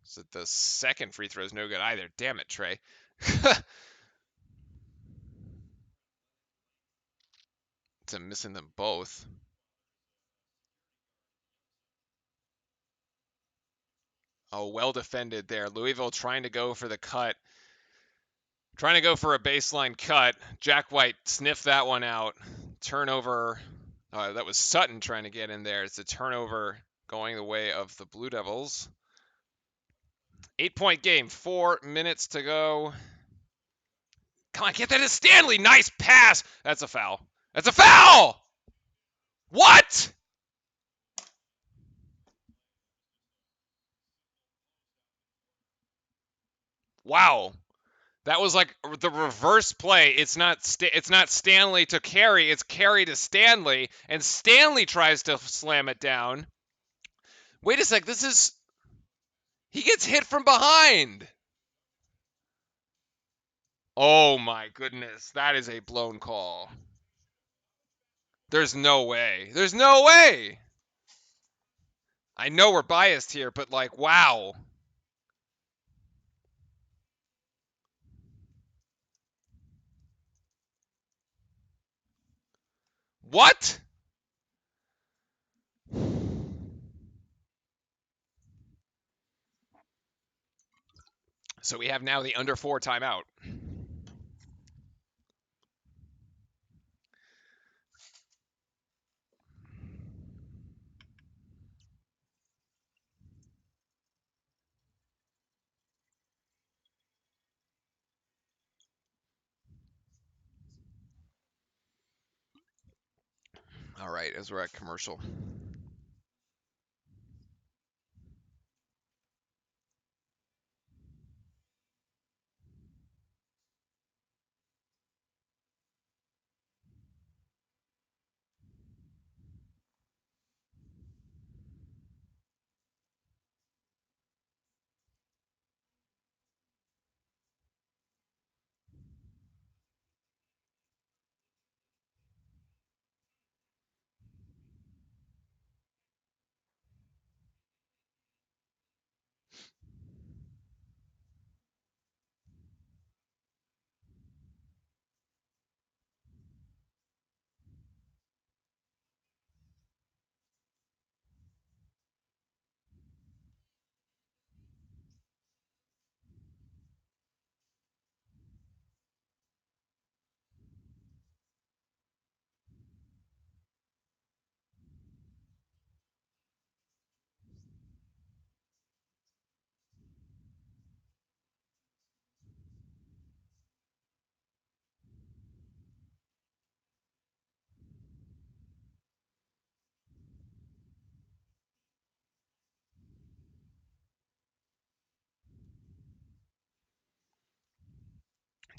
S1: So the second free throw is no good either. Damn it, Trey. It's missing them both. Oh, well defended there. Louisville trying to go for the cut. Trying to go for a baseline cut. Jack White sniffed that one out. Turnover. That was Sutton trying to get in there. It's a turnover going the way of the Blue Devils. 8-point game. 4 minutes to go. Come on, get that to Stanley. Nice pass. That's a foul. That's a foul! What? Wow. That was like the reverse play. It's not Stanley to Carey. It's Carey to Stanley, and Stanley tries to slam it down. Wait a sec. He gets hit from behind. Oh my goodness. That is a blown call. There's no way. There's no way. I know we're biased here, but like, wow. What? So we have now the under 4 timeout. All right, as we're at commercial.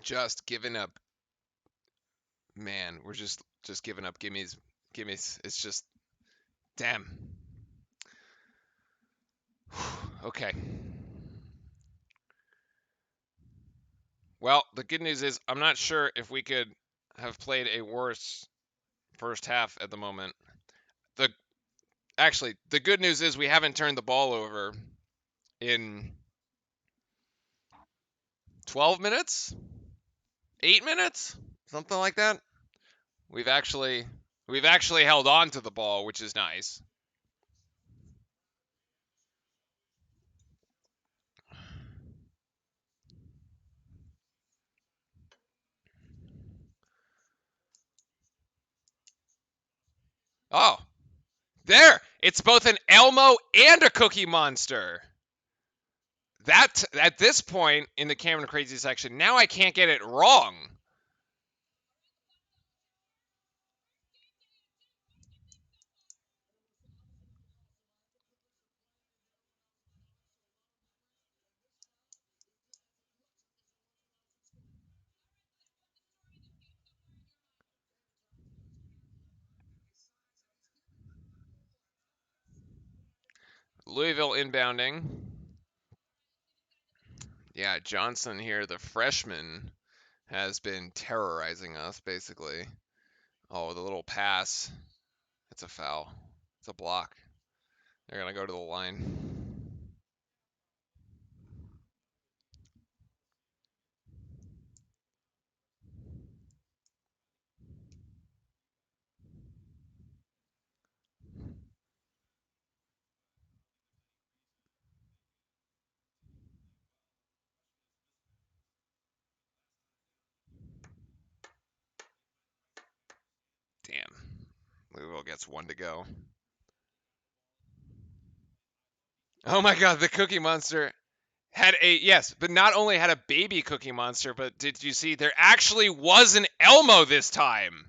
S1: Just giving up. Man, we're just giving up gimmies. It's just damn. Okay. Well, the good news is I'm not sure if we could have played a worse first half at the moment. The good news is we haven't turned the ball over in 12 minutes, 8 minutes, something like that. We've actually held on to the ball, which is nice. Oh, there! It's both an Elmo and a Cookie Monster. That at this point in the Cameron Crazy section, now I can't get it wrong. Louisville inbounding. Yeah, Johnson here, the freshman, has been terrorizing us, basically. Oh, the little pass. It's a foul. It's a block. They're going to go to the line. Damn. Louisville gets one to go. Oh my god, the Cookie Monster had a, yes, but not only had a baby Cookie Monster, but did you see there actually was an Elmo this time?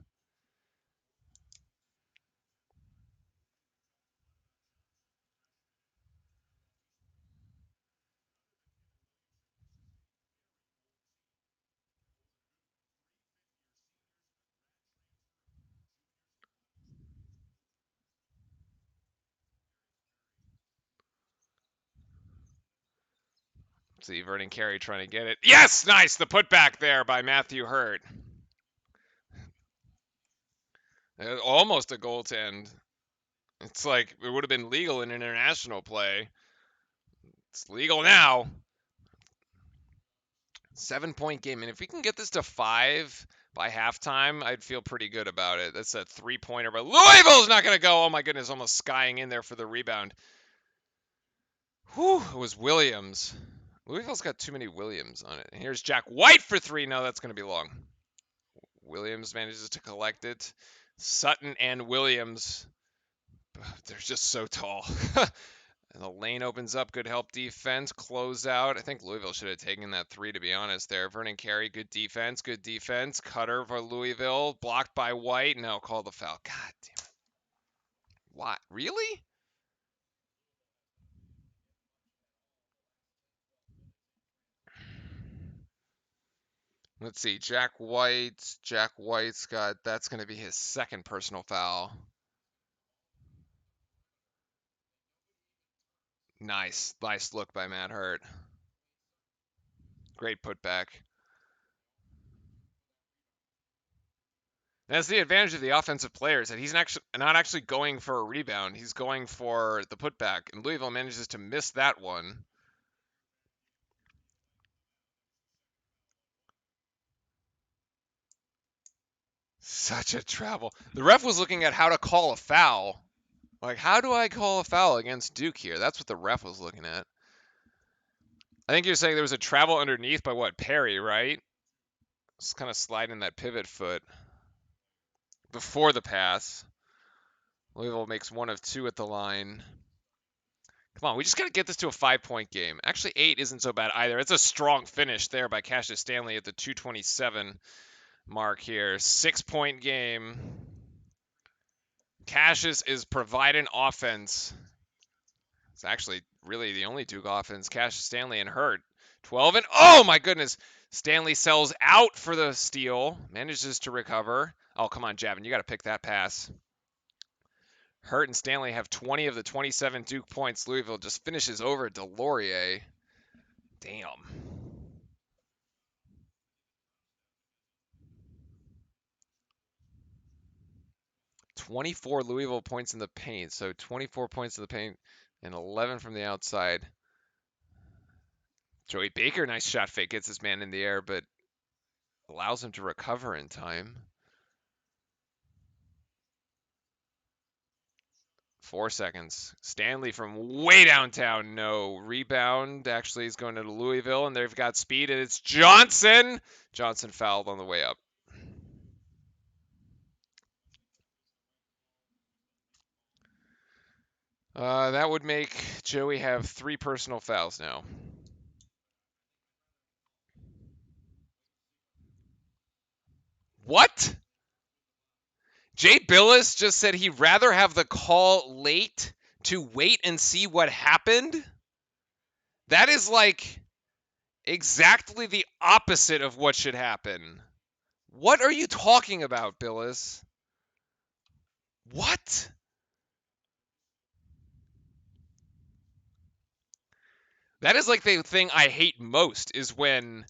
S1: See Vernon Carey trying to get it. Yes, nice. The putback there by Matthew Hurt. Almost a goaltend. It's like it would have been legal in international play. It's legal now. 7-point game. And if we can get this to 5 by halftime, I'd feel pretty good about it. That's a 3-pointer, but Louisville's not going to go. Oh my goodness, almost skying in there for the rebound. Whew, it was Williams. Louisville's got too many Williams on it. And here's Jack White for 3. No, that's going to be long. Williams manages to collect it. Sutton and Williams, they're just so tall. And the lane opens up. Good help defense. Close out. I think Louisville should have taken that 3, to be honest, there. Vernon Carey, good defense. Good defense. Cutter for Louisville. Blocked by White. No, call the foul. God damn it. What? Really? Let's see. Jack White. Jack White's got, that's going to be his second personal foul. Nice. Nice look by Matt Hurt. Great putback. That's the advantage of the offensive players, that he's not actually going for a rebound. He's going for the putback, and Louisville manages to miss that one. Such a travel. The ref was looking at how to call a foul. Like, how do I call a foul against Duke here? That's what the ref was looking at. I think you're saying there was a travel underneath by what? Perry, right? Just kind of sliding that pivot foot before the pass. Louisville makes 1 of 2 at the line. Come on, we just got to get this to a 5-point game. Actually, 8 isn't so bad either. It's a strong finish there by Cassius Stanley at the 2:27 mark here. 6-point game. Cassius is providing offense. It's actually really the only Duke offense. Cassius Stanley and Hurt. 12 and, oh my goodness. Stanley sells out for the steal. Manages to recover. Oh, come on, Javin. You got to pick that pass. Hurt and Stanley have 20 of the 27 Duke points. Louisville just finishes over Delorier. Damn. 24 Louisville points in the paint. So 24 points in the paint and 11 from the outside. Joey Baker, nice shot fake. Gets this man in the air, but allows him to recover in time. 4 seconds. Stanley from way downtown. No rebound. Actually, he's going to Louisville, and they've got speed, and it's Johnson. Johnson fouled on the way up. That would make Joey have 3 personal fouls now. What? Jay Billis just said he'd rather have the call late to wait and see what happened? That is like exactly the opposite of what should happen. What are you talking about, Billis? What? That is like the thing I hate most is when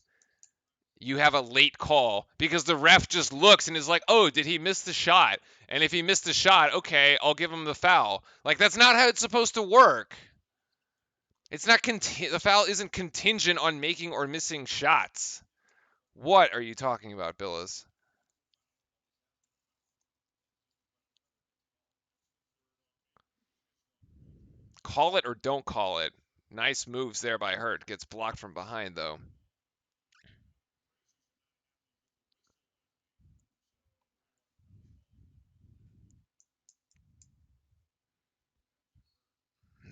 S1: you have a late call because the ref just looks and is like, "Oh, did he miss the shot?" And if he missed the shot, okay, I'll give him the foul. Like that's not how it's supposed to work. It's not the foul isn't contingent on making or missing shots. What are you talking about, Billis? Call it or don't call it. Nice moves there by Hurt. Gets blocked from behind though.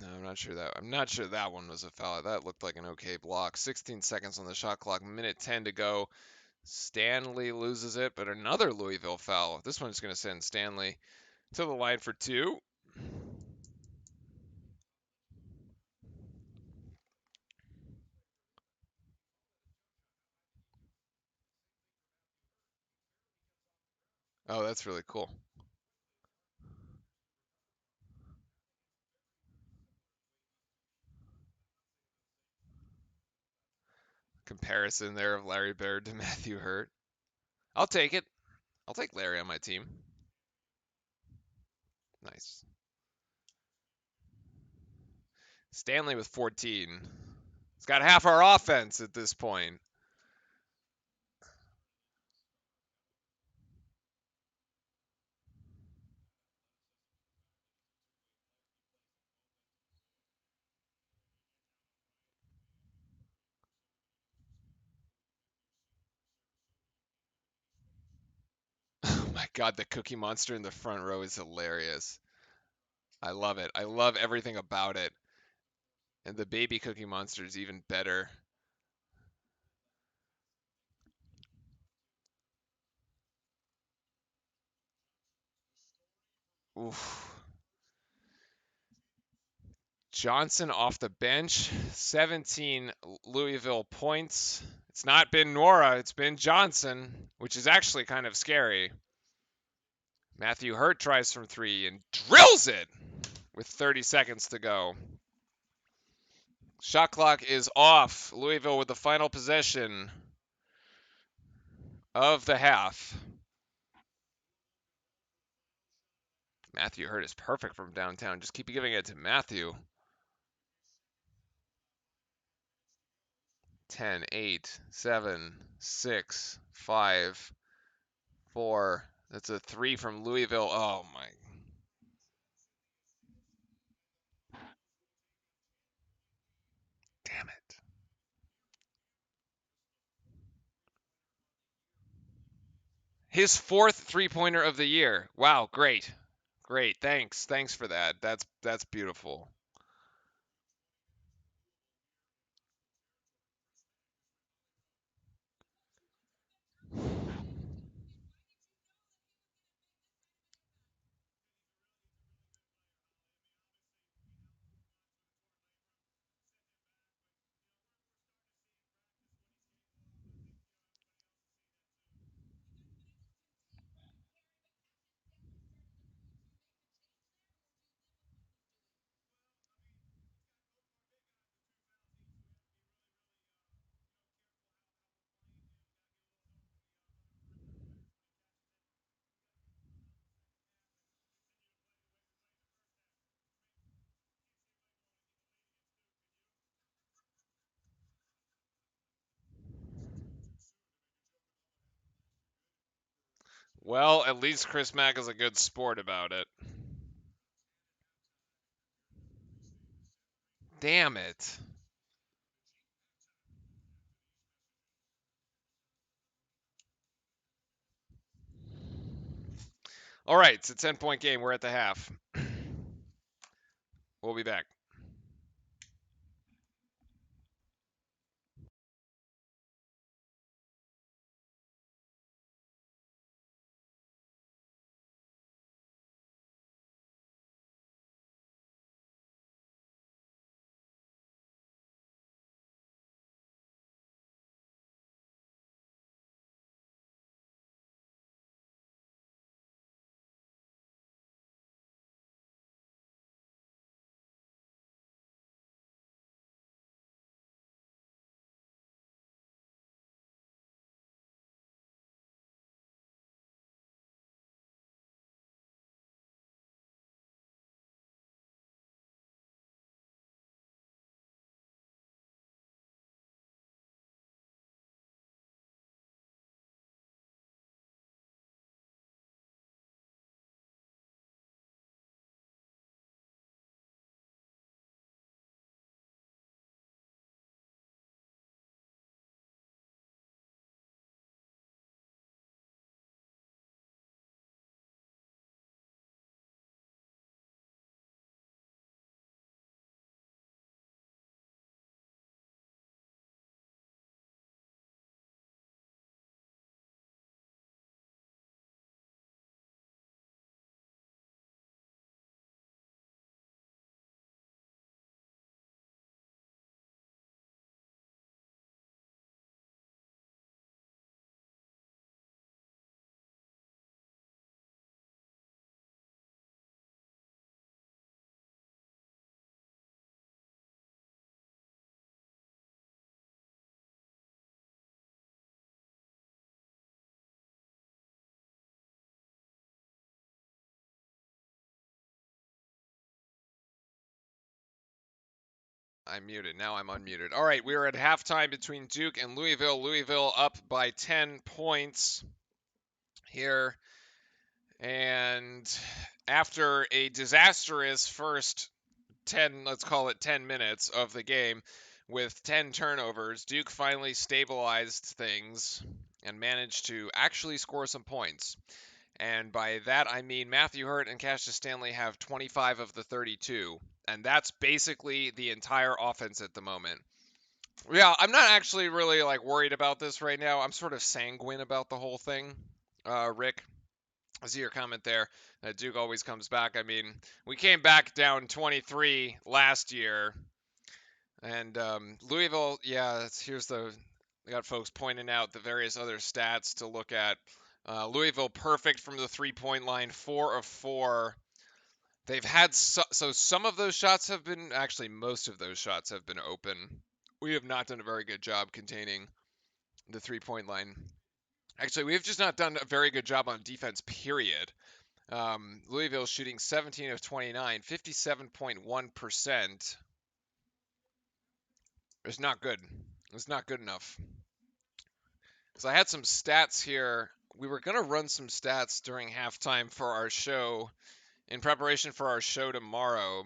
S1: No, I'm not sure that one was a foul. That looked like an okay block. 16 seconds on the shot clock. Minute 10 to go. Stanley loses it, but another Louisville foul. This one's going to send Stanley to the line for two. Oh, that's really cool. Comparison there of Larry Bird to Matthew Hurt. I'll take it. I'll take Larry on my team. Nice. Stanley with 14. He's got half our offense at this point. Oh my god, the Cookie Monster in the front row is hilarious. I love it. I love everything about it. And the baby Cookie Monster is even better. Oof. Johnson off the bench, 17 Louisville points. It's not been Nora, it's been Johnson, which is actually kind of scary. Matthew Hurt tries from three and drills it with 30 seconds to go. Shot clock is off. Louisville with the final possession of the half. Matthew Hurt is perfect from downtown. Just keep giving it to Matthew. 10, 8, 7, 6, 5, 4. That's a three from Louisville. Oh my. Damn it. His fourth three-pointer of the year. Wow, great. Great. Thanks. Thanks for that. That's beautiful. Well, at least Chris Mack is a good sport about it. Damn it. All right, it's a 10-point game. We're at the half. We'll be back. I'm muted. Now I'm unmuted. All right, we are at halftime between Duke and Louisville. Louisville up by 10 points here. And after a disastrous first 10, let's call it 10 minutes of the game with 10 turnovers, Duke finally stabilized things and managed to actually score some points. And by that, I mean Matthew Hurt and Cassius Stanley have 25 of the 32. And that's basically the entire offense at the moment. Yeah, I'm not actually really like worried about this right now. I'm sort of sanguine about the whole thing. Rick, I see your comment there that Duke always comes back. I mean, we came back down 23 last year, and Louisville. Yeah, here's the. I got folks pointing out the various other stats to look at. Louisville perfect from the 3-point line, 4 of 4. They've had so some of those shots have been actually most of those shots have been open. We have not done a very good job containing the 3-point line. Actually, we've just not done a very good job on defense, period. Louisville shooting 17 of 29, 57.1%. It's not good. It's not good enough. So I had some stats here. We were going to run some stats during halftime for our show in preparation for our show tomorrow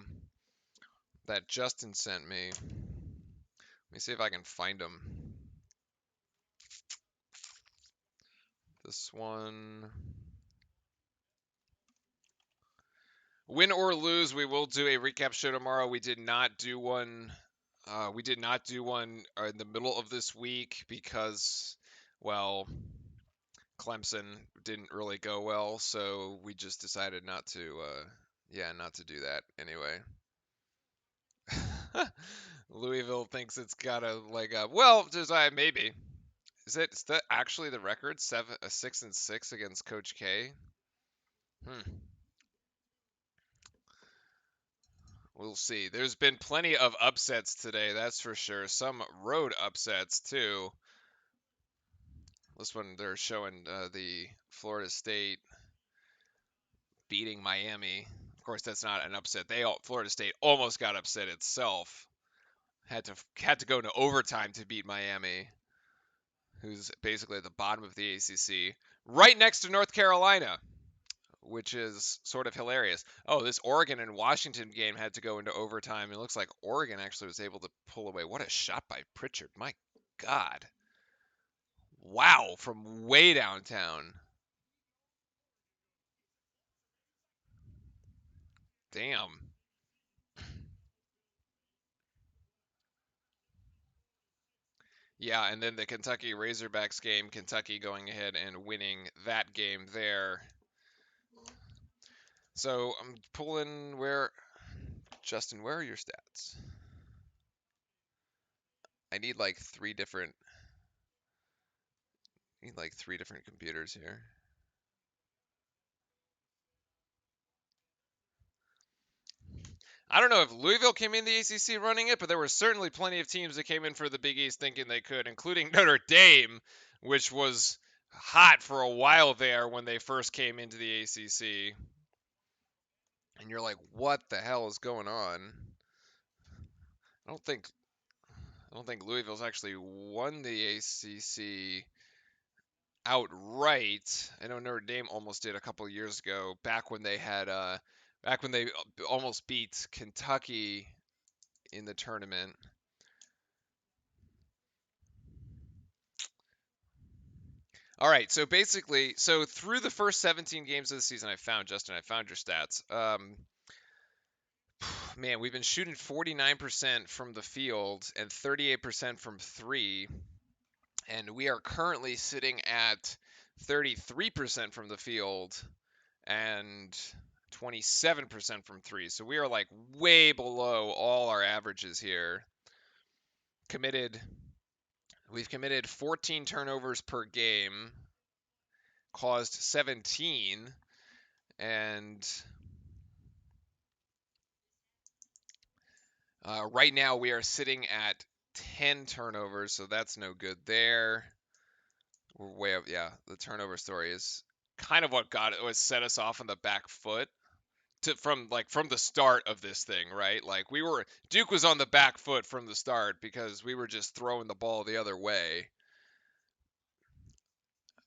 S1: that Justin sent me. Let me see if I can find them. This one. Win or lose, we will do a recap show tomorrow. We did not do one. We did not do one in the middle of this week because, well, Clemson didn't really go well, so we just decided not to. Not to do that anyway. Louisville thinks it's got a leg up. Well, Josiah, maybe. Is that actually the record? 6-6 against Coach K. We'll see. There's been plenty of upsets today, that's for sure. Some road upsets too. This one they're showing the Florida State beating Miami. Of course, that's not an upset. Florida State almost got upset itself. Had to go into overtime to beat Miami, who's basically at the bottom of the ACC, right next to North Carolina, which is sort of hilarious. Oh, this Oregon and Washington game had to go into overtime. It looks like Oregon actually was able to pull away. What a shot by Pritchard. My God. Wow, from way downtown. Damn. Yeah, and then the Kentucky Razorbacks game, Kentucky going ahead and winning that game there. So I'm pulling Justin, where are your stats? I need like three different computers here. I don't know if Louisville came in the ACC running it, but there were certainly plenty of teams that came in for the Big East thinking they could, including Notre Dame, which was hot for a while there when they first came into the ACC. And you're like, what the hell is going on? I don't think Louisville's actually won the ACC outright. I know Notre Dame almost did a couple years ago, back when they almost beat Kentucky in the tournament. All right, so basically, through the first 17 games of the season, I found your stats. Man, we've been shooting 49% from the field and 38% from three, and we are currently sitting at 33% from the field and 27% from three. So we are like way below all our averages here. We've committed 14 turnovers per game, caused 17, and right now we are sitting at 10 turnovers, so that's no good there. We're way up. Yeah, the turnover story is kind of what set us off on the back foot from the start of this thing, right? Like Duke was on the back foot from the start because we were just throwing the ball the other way,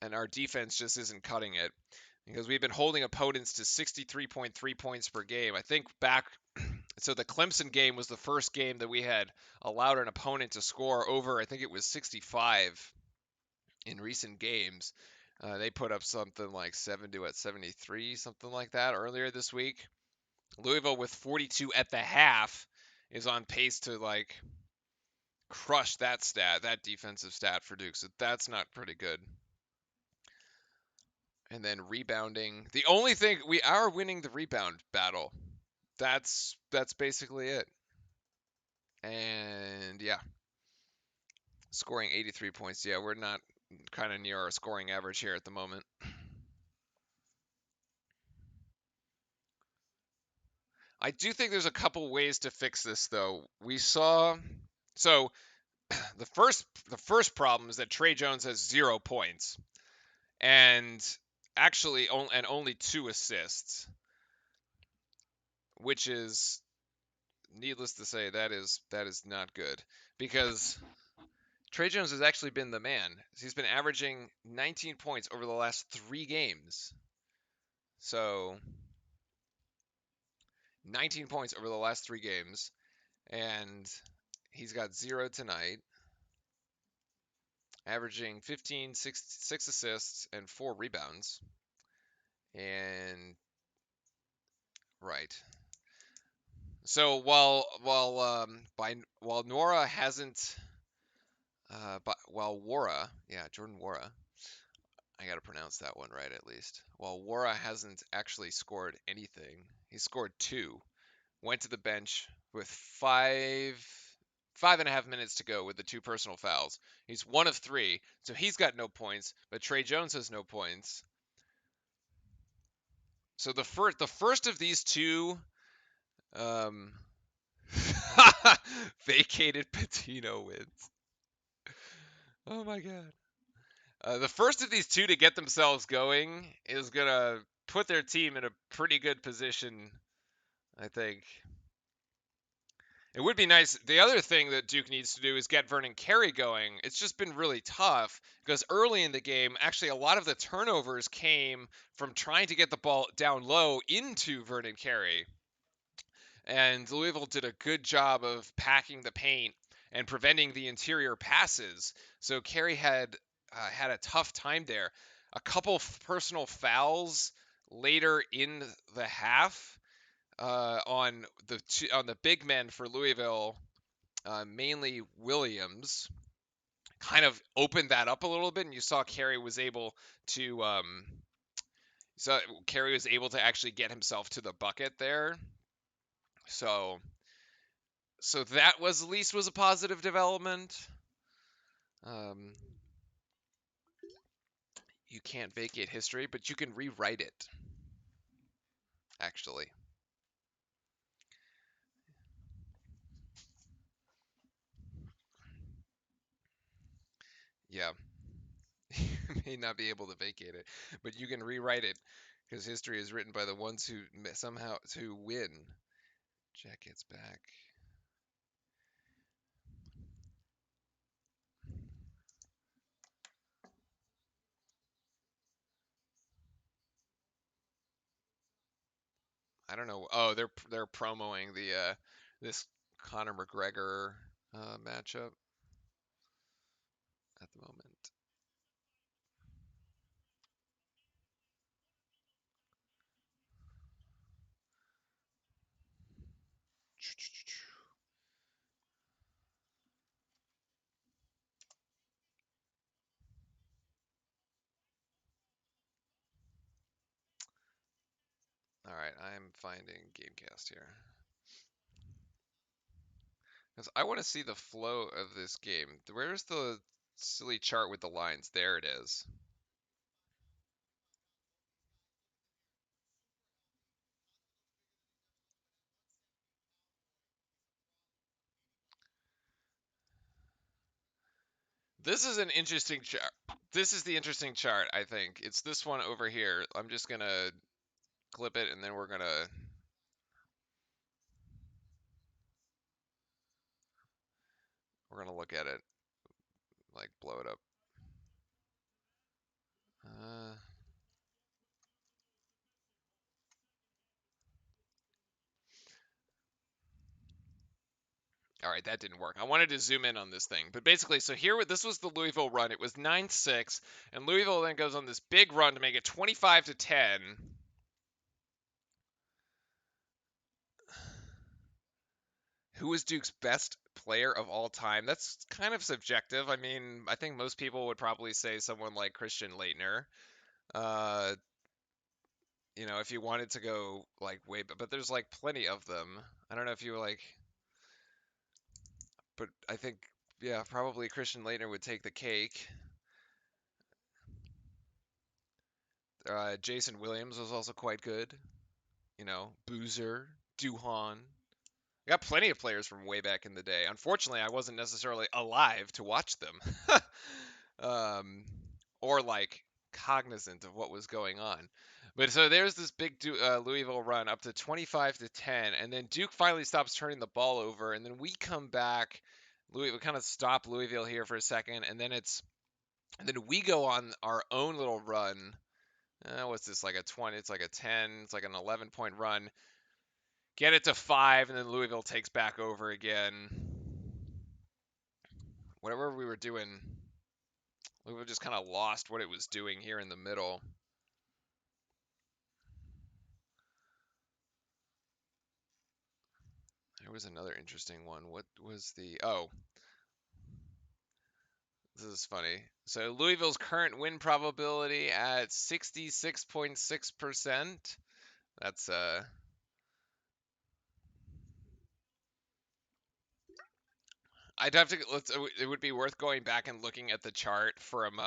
S1: and our defense just isn't cutting it because we've been holding opponents to 63.3 points per game. I think back so the Clemson game was the first game that we had allowed an opponent to score over, I think it was 65 in recent games. They put up something like 73, something like that earlier this week. Louisville with 42 at the half is on pace to like crush that defensive stat for Duke. So that's not pretty good. And then rebounding. The only thing we are winning the rebound battle. That's basically it. And yeah, scoring 83 points. Yeah, we're not kind of near our scoring average here at the moment. I do think there's a couple ways to fix this though. We saw so the first problem is that Trey Jones has 0 points and only 2 assists, which is needless to say that is not good because Trey Jones has actually been the man. He's been averaging 19 points over the last 3 games. So 19 points over the last 3 games, and he's got 0 tonight, averaging 15, 6 assists, and 4 rebounds. And right. So while Nora hasn't, but while Wara, yeah, Jordan Wara, I got to pronounce that one right at least. While Wara hasn't actually scored anything, he scored 2. Went to the bench with 5.5 minutes to go with the 2 personal fouls. He's 1 of 3, so he's got no points. But Trey Jones has no points. So the first of these two um, vacated Patino wins. Oh my god. The first of these two to get themselves going is gonna put their team in a pretty good position, I think. It would be nice. The other thing that Duke needs to do is get Vernon Carey going. It's just been really tough because early in the game, actually, a lot of the turnovers came from trying to get the ball down low into Vernon Carey. And Louisville did a good job of packing the paint and preventing the interior passes. So Carey had a tough time there. A couple personal fouls later in the half on the big men for Louisville, mainly Williams, kind of opened that up a little bit, and you saw Carey was able to actually get himself to the bucket there. So that was at least was a positive development. Um, you can't vacate history, but you can rewrite it. Actually, yeah, you may not be able to vacate it, but you can rewrite it because history is written by the ones who somehow to win. Jack gets back. I don't know. Oh, they're promoting this Conor McGregor matchup at the moment. All right, I'm finding Gamecast here because I want to see the flow of this game. Where's the silly chart with the lines? There it is. This is an interesting chart. This is the interesting chart, I think. It's this one over here. I'm just gonna clip it and then we're gonna We're gonna look at it, like blow it up. Uh, all right, that didn't work. I wanted to zoom in on this thing, but basically, so here, this was the Louisville run. It was 9-6, and Louisville then goes on this big run to make it 25-10. Who was Duke's best player of all time? That's kind of subjective. I mean, I think most people would probably say someone like Christian Laettner. Uh, if you wanted to go like way, but there's like plenty of them. I don't know if you were like, but I think yeah, probably Christian Laettner would take the cake. Jason Williams was also quite good. Boozer, Duhan. I got plenty of players from way back in the day. Unfortunately, I wasn't necessarily alive to watch them, um, or like cognizant of what was going on. But so there's this big Louisville run up to 25-10, and then Duke finally stops turning the ball over, and then we come back. We kind of stop Louisville here for a second, and then we go on our own little run. What's this, like a 20? It's like a 10. It's like an 11-point run. Get it to 5, and then Louisville takes back over again. Whatever we were doing, Louisville just kind of lost what it was doing here in the middle. There was another interesting one. What was the... Oh, this is funny. So Louisville's current win probability at 66.6%. That's I'd have to it would be worth going back and looking at the chart from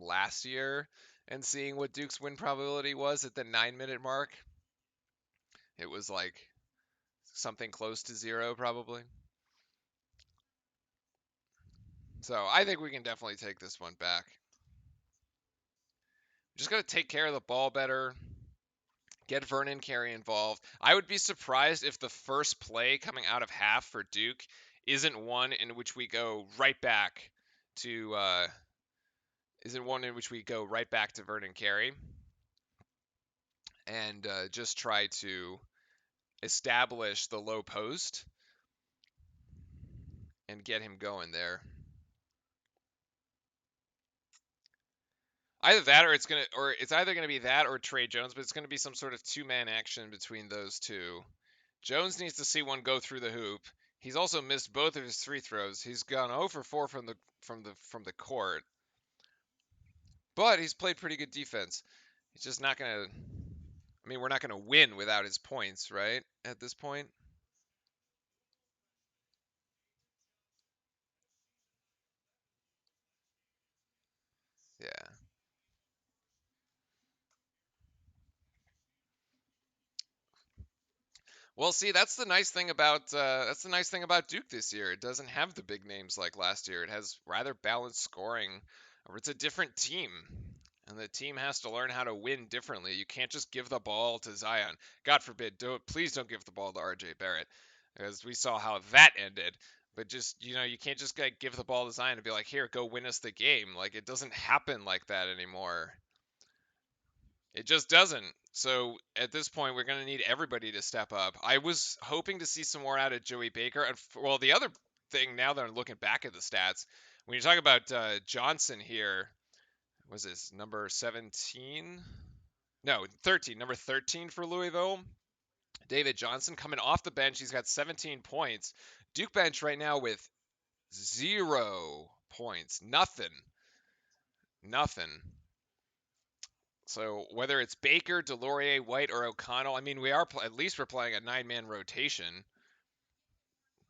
S1: last year and seeing what Duke's win probability was at the 9-minute mark. It was like something close to 0 probably. So I think we can definitely take this one back. Just got to take care of the ball better. Get Vernon Carey involved. I would be surprised if the first play coming out of half for Duke isn't one in which we go right back to Vernon Carey and just try to establish the low post and get him going there. Either that, or it's either gonna be that or Trey Jones, but it's gonna be some sort of two-man action between those two. Jones needs to see one go through the hoop. He's also missed both of his free throws. He's gone 0 for 4 from the court, but he's played pretty good defense. He's just not gonna. I mean, we're not gonna win without his points, right? At this point. Yeah. Well, see, that's the nice thing about Duke this year. It doesn't have the big names like last year. It has rather balanced scoring, or it's a different team, and the team has to learn how to win differently. You can't just give the ball to Zion. God forbid, please don't give the ball to R.J. Barrett, because we saw how that ended. But just you can't just like, give the ball to Zion and be like, here, go win us the game. Like it doesn't happen like that anymore. It just doesn't. So at this point, we're going to need everybody to step up. I was hoping to see some more out of Joey Baker. And well, the other thing now that I'm looking back at the stats, when you talk about Johnson here, was this number 17? No, 13. Number 13 for Louisville. David Johnson coming off the bench. He's got 17 points. Duke bench right now with 0 points. Nothing. Nothing. So whether it's Baker, Delorier, White, or O'Connell, I mean, at least we're playing a 9-man rotation,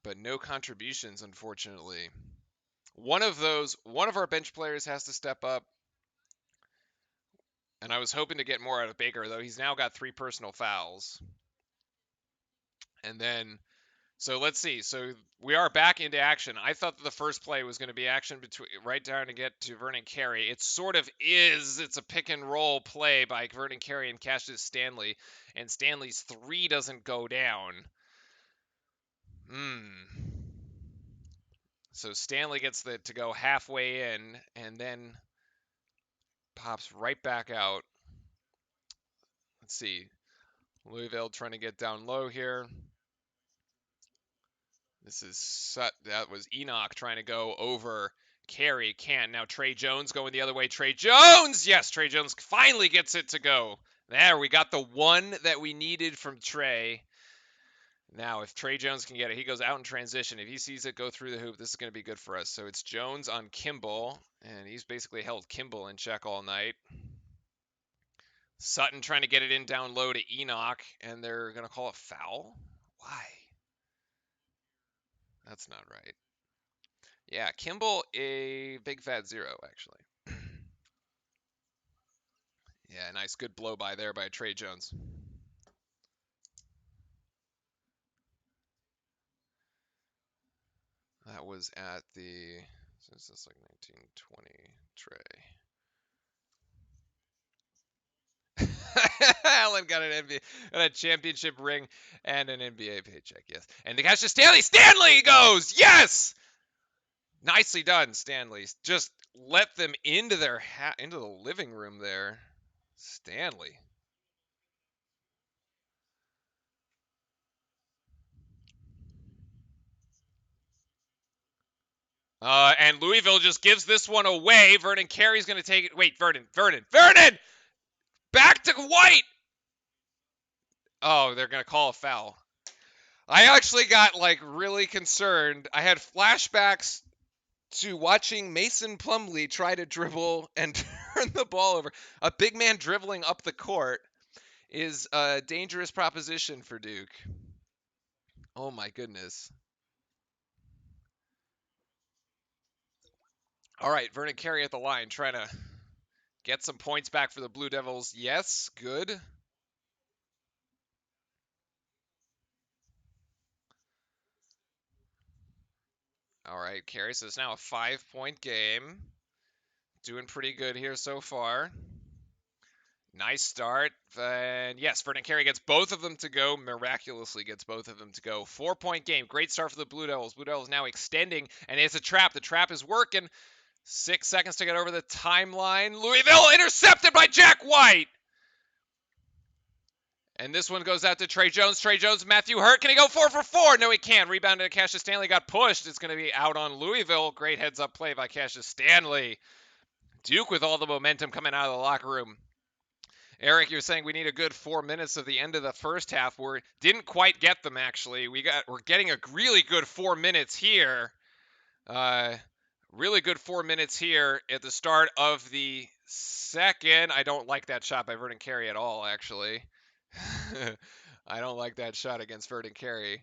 S1: but no contributions, unfortunately. One of our bench players has to step up, and I was hoping to get more out of Baker, though he's now got 3 personal fouls. And then, so let's see. So we are back into action. I thought that the first play was going to be action between right down to get to Vernon Carey. It sort of is. It's a pick and roll play by Vernon Carey and Cassius Stanley, and Stanley's 3 doesn't go down. So Stanley gets to go halfway in and then pops right back out. Let's see. Louisville trying to get down low here. That was Enoch trying to go over Carey. Can't. Now Trey Jones going the other way. Trey Jones! Yes, Trey Jones finally gets it to go. There, we got the one that we needed from Trey. Now, if Trey Jones can get it, he goes out in transition. If he sees it go through the hoop, this is going to be good for us. So it's Jones on Kimball, and he's basically held Kimball in check all night. Sutton trying to get it in down low to Enoch, and they're going to call a foul? Why? That's not right. Yeah, Kimball, a big fat zero, actually. Yeah, nice good blow by there by Trey Jones. That was at the, so is this like 1920 Trey? Allen got an NBA, got a championship ring and an NBA paycheck, yes. And the catch to Stanley. Stanley goes, yes! Nicely done, Stanley. Just let them into into the living room there. Stanley. And Louisville just gives this one away. Vernon Carey's going to take it. Wait, Vernon! Back to White! Oh, they're going to call a foul. I actually got like really concerned. I had flashbacks to watching Mason Plumlee try to dribble and turn the ball over. A big man dribbling up the court is a dangerous proposition for Duke. Oh my goodness. All right, Vernon Carey at the line trying to get some points back for the Blue Devils. Yes, good. All right, Carey. So it's now a 5-point game. Doing pretty good here so far. Nice start. And yes, Vernon Carey gets both of them to go. Miraculously gets both of them to go. 4-point game. Great start for the Blue Devils. Blue Devils now extending, and it's a trap. The trap is working. 6 seconds to get over the timeline. Louisville intercepted by Jack White. And this one goes out to Trey Jones. Trey Jones, Matthew Hurt. Can he go 4 for 4? No, he can't. Rebounded to Cassius Stanley. Got pushed. It's going to be out on Louisville. Great heads-up play by Cassius Stanley. Duke with all the momentum coming out of the locker room. Eric, you're saying we need a good 4 minutes of the end of the first half. We didn't quite get them, actually. We're getting a really good 4 minutes here. Really good 4 minutes here at the start of the second. I don't like that shot by Vernon Carey at all, actually. I don't like that shot against Vernon Carey.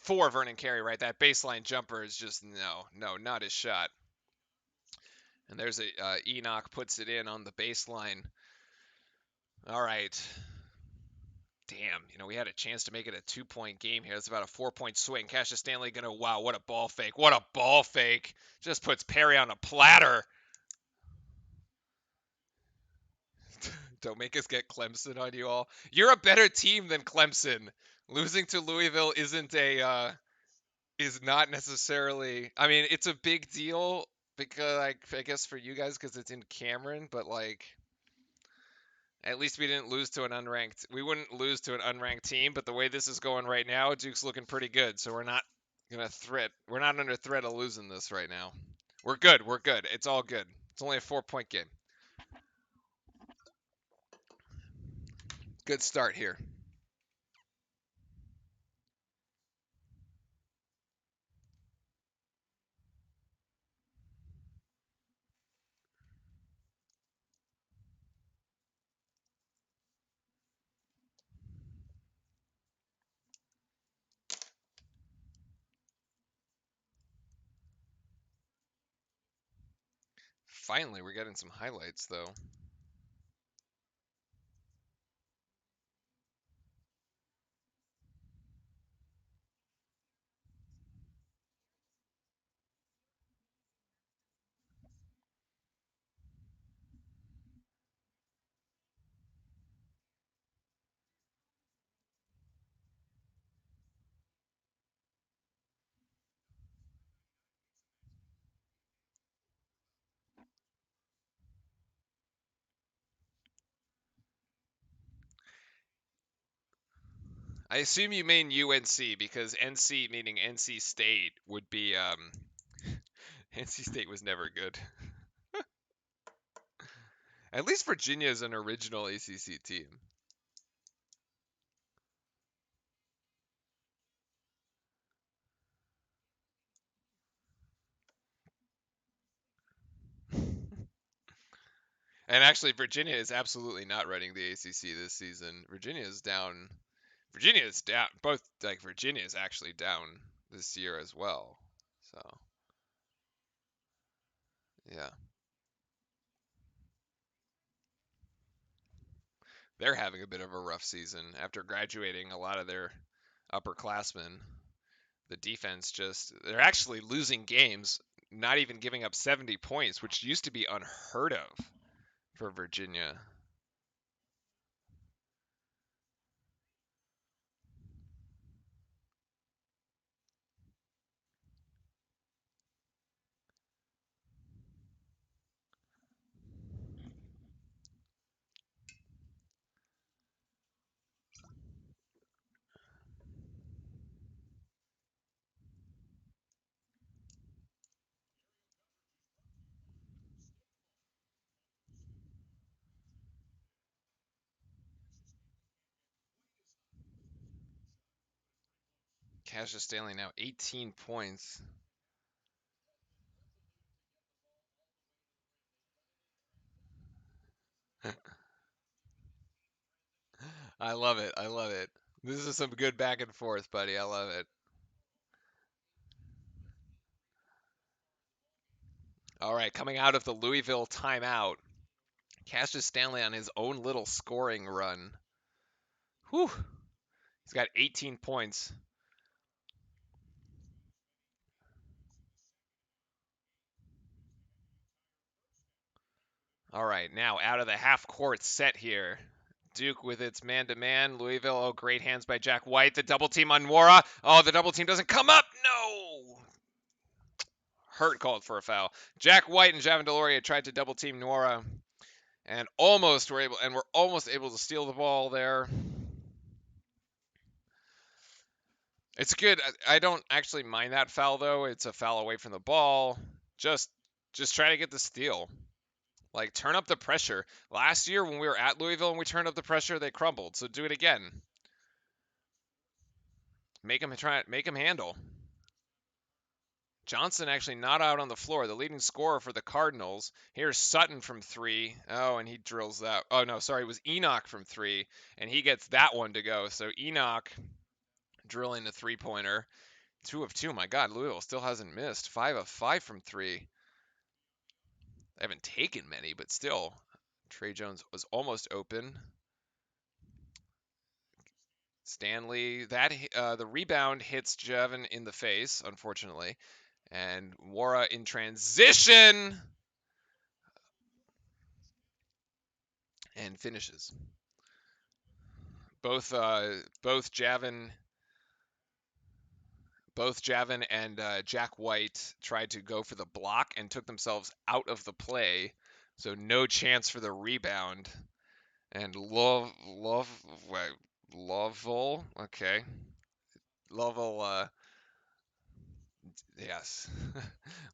S1: For Vernon Carey, right? That baseline jumper is just no, not his shot. And there's Enoch puts it in on the baseline. All right. Damn, we had a chance to make it a 2-point game here. It's about a 4-point swing. Cassius Stanley wow, what a ball fake. What a ball fake. Just puts Perry on a platter. Don't make us get Clemson on you all. You're a better team than Clemson. Losing to Louisville is not necessarily. I mean, it's a big deal because I guess for you guys because it's in Cameron, but like at least we didn't lose to an unranked. We wouldn't lose to an unranked team, but the way this is going right now, Duke's looking pretty good. So we're not We're not under threat of losing this right now. We're good. We're good. It's all good. It's only a 4-point game. Good start here. Finally, we're getting some highlights though. I assume you mean UNC because NC meaning NC State would be NC State was never good. At least Virginia is an original ACC team. And actually, Virginia is absolutely not running the ACC this season. Virginia is down. Virginia is down. Both like Virginia is actually down this year as well. So yeah, they're having a bit of a rough season after graduating a lot of their upperclassmen. The defense just they're actually losing games, not even giving up 70 points, which used to be unheard of for Virginia. Cassius Stanley now 18 points. I love it. I love it. This is some good back and forth, buddy. I love it. All right, coming out of the Louisville timeout, Cassius Stanley on his own little scoring run. Whew. He's got 18 points. All right, now out of the half court set here. Duke with its man-to-man. Louisville, oh, great hands by Jack White. The double team on Nwora. Oh, the double team doesn't come up. No. Hurt called for a foul. Jack White and Javin Deloria tried to double team Nwora and were almost able to steal the ball there. It's good. I don't actually mind that foul though. It's a foul away from the ball. Just try to get the steal. Like turn up the pressure. Last year when we were at Louisville and we turned up the pressure, they crumbled. So do it again. Make them handle. Johnson actually not out on the floor. The leading scorer for the Cardinals. Here's Sutton from 3. Oh, and he drills that. Oh no, sorry, it was Enoch from 3, and he gets that one to go. So Enoch drilling the 3-pointer. 2 of 2. My God, Louisville still hasn't missed. 5 of 5 from 3. They haven't taken many, but still, Trey Jones was almost open. Stanley, the rebound hits Jevin in the face, unfortunately, and Nwora in transition and finishes. Both Javin and Jack White tried to go for the block and took themselves out of the play, so no chance for the rebound. And Lovell, okay, Lovell, yes.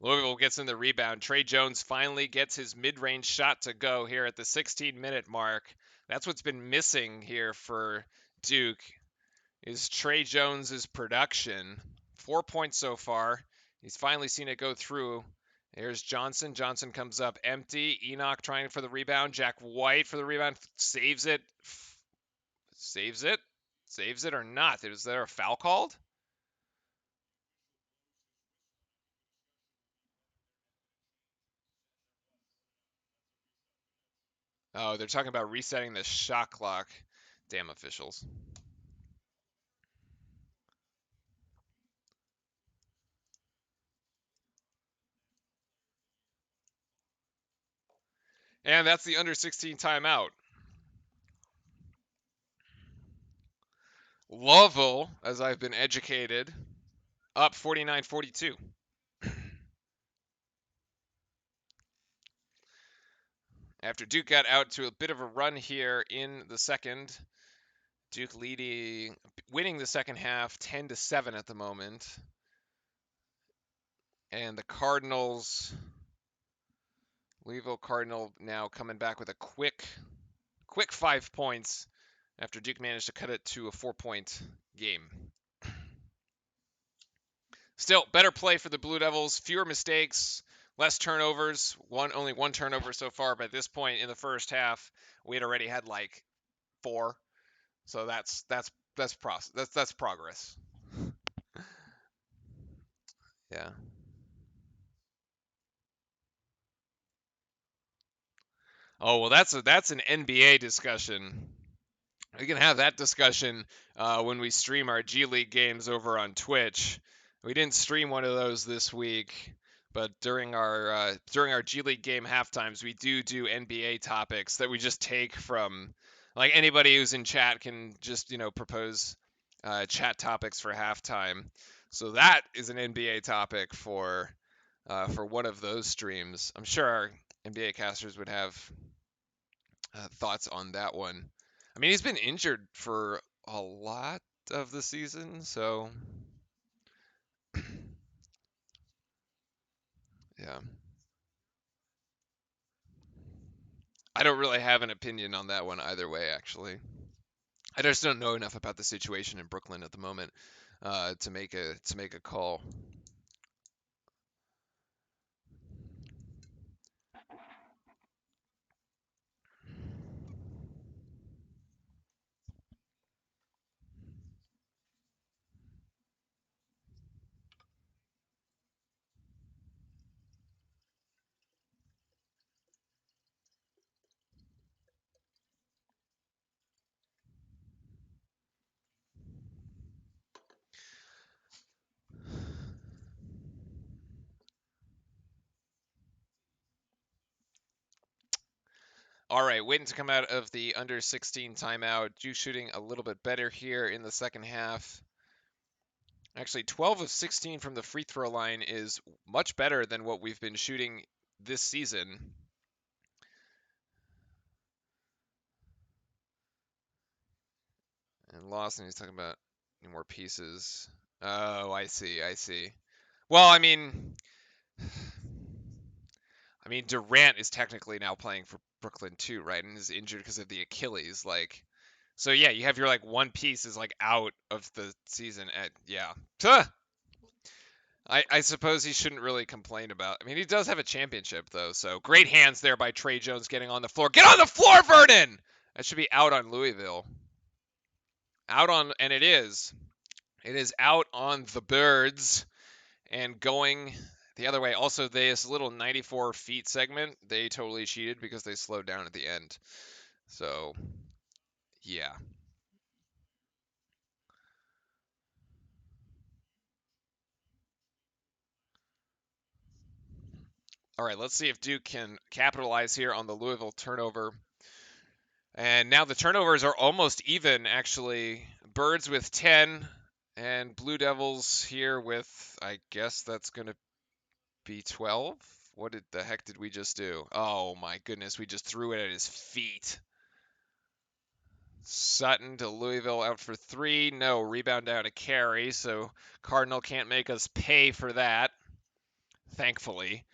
S1: Louisville gets in the rebound. Trey Jones finally gets his mid-range shot to go here at the 16-minute mark. That's what's been missing here for Duke is Trey Jones's production. 4 points so far. He's finally seen it go through. Here's Johnson. Johnson comes up empty. Enoch trying for the rebound. Jack White for the rebound. Saves it. Saves it. Saves it or not. Is there a foul called? Oh, they're talking about resetting the shot clock. Damn officials. And that's the under 16 timeout. Louisville, as I've been educated, up 49-42. After Duke got out to a bit of a run here in the second, Duke winning the second half 10-7 at the moment. And the Cardinals, Louisville Cardinal now coming back with a quick 5 points after Duke managed to cut it to a 4-point game. Still, better play for the Blue Devils, fewer mistakes, less turnovers. Only one turnover so far, but at this point in the first half, we had already had like 4. So that's progress. Yeah. Oh well, that's an NBA discussion. We can have that discussion when we stream our G League games over on Twitch. We didn't stream one of those this week, but during our G League game halftimes, we do NBA topics that we just take from, like, anybody who's in chat can just propose chat topics for halftime. So that is an NBA topic for one of those streams. I'm sure our NBA casters would have thoughts on that one. I mean, he's been injured for a lot of the season, so yeah. I don't really have an opinion on that one either way, actually. I just don't know enough about the situation in Brooklyn at the moment to make a call. All right, waiting to come out of the under 16 timeout. Duke shooting a little bit better here in the second half. Actually, 12 of 16 from the free throw line is much better than what we've been shooting this season. And Lawson, he's talking about more pieces. Oh, I see. Well, Durant is technically now playing for Brooklyn too, right? And is injured because of the Achilles. Like, so yeah, you have your like one piece is like out of the season. Yeah. Tuh! I suppose he shouldn't really complain about. I mean, he does have a championship though, so great hands there by Trey Jones getting on the floor. Get on the floor, Vernon! That should be out on Louisville. And it is. It is out on the Birds and going the other way. Also, this little 94 feet segment, they totally cheated because they slowed down at the end. So, yeah. All right, let's see if Duke can capitalize here on the Louisville turnover. And now the turnovers are almost even, actually. Birds with 10 and Blue Devils here with, I guess that's going to be 12. What the heck did we just do? Oh my goodness, we just threw it at his feet. Sutton to Louisville out for 3. No, rebound down to Carey, so Cardinal can't make us pay for that, thankfully.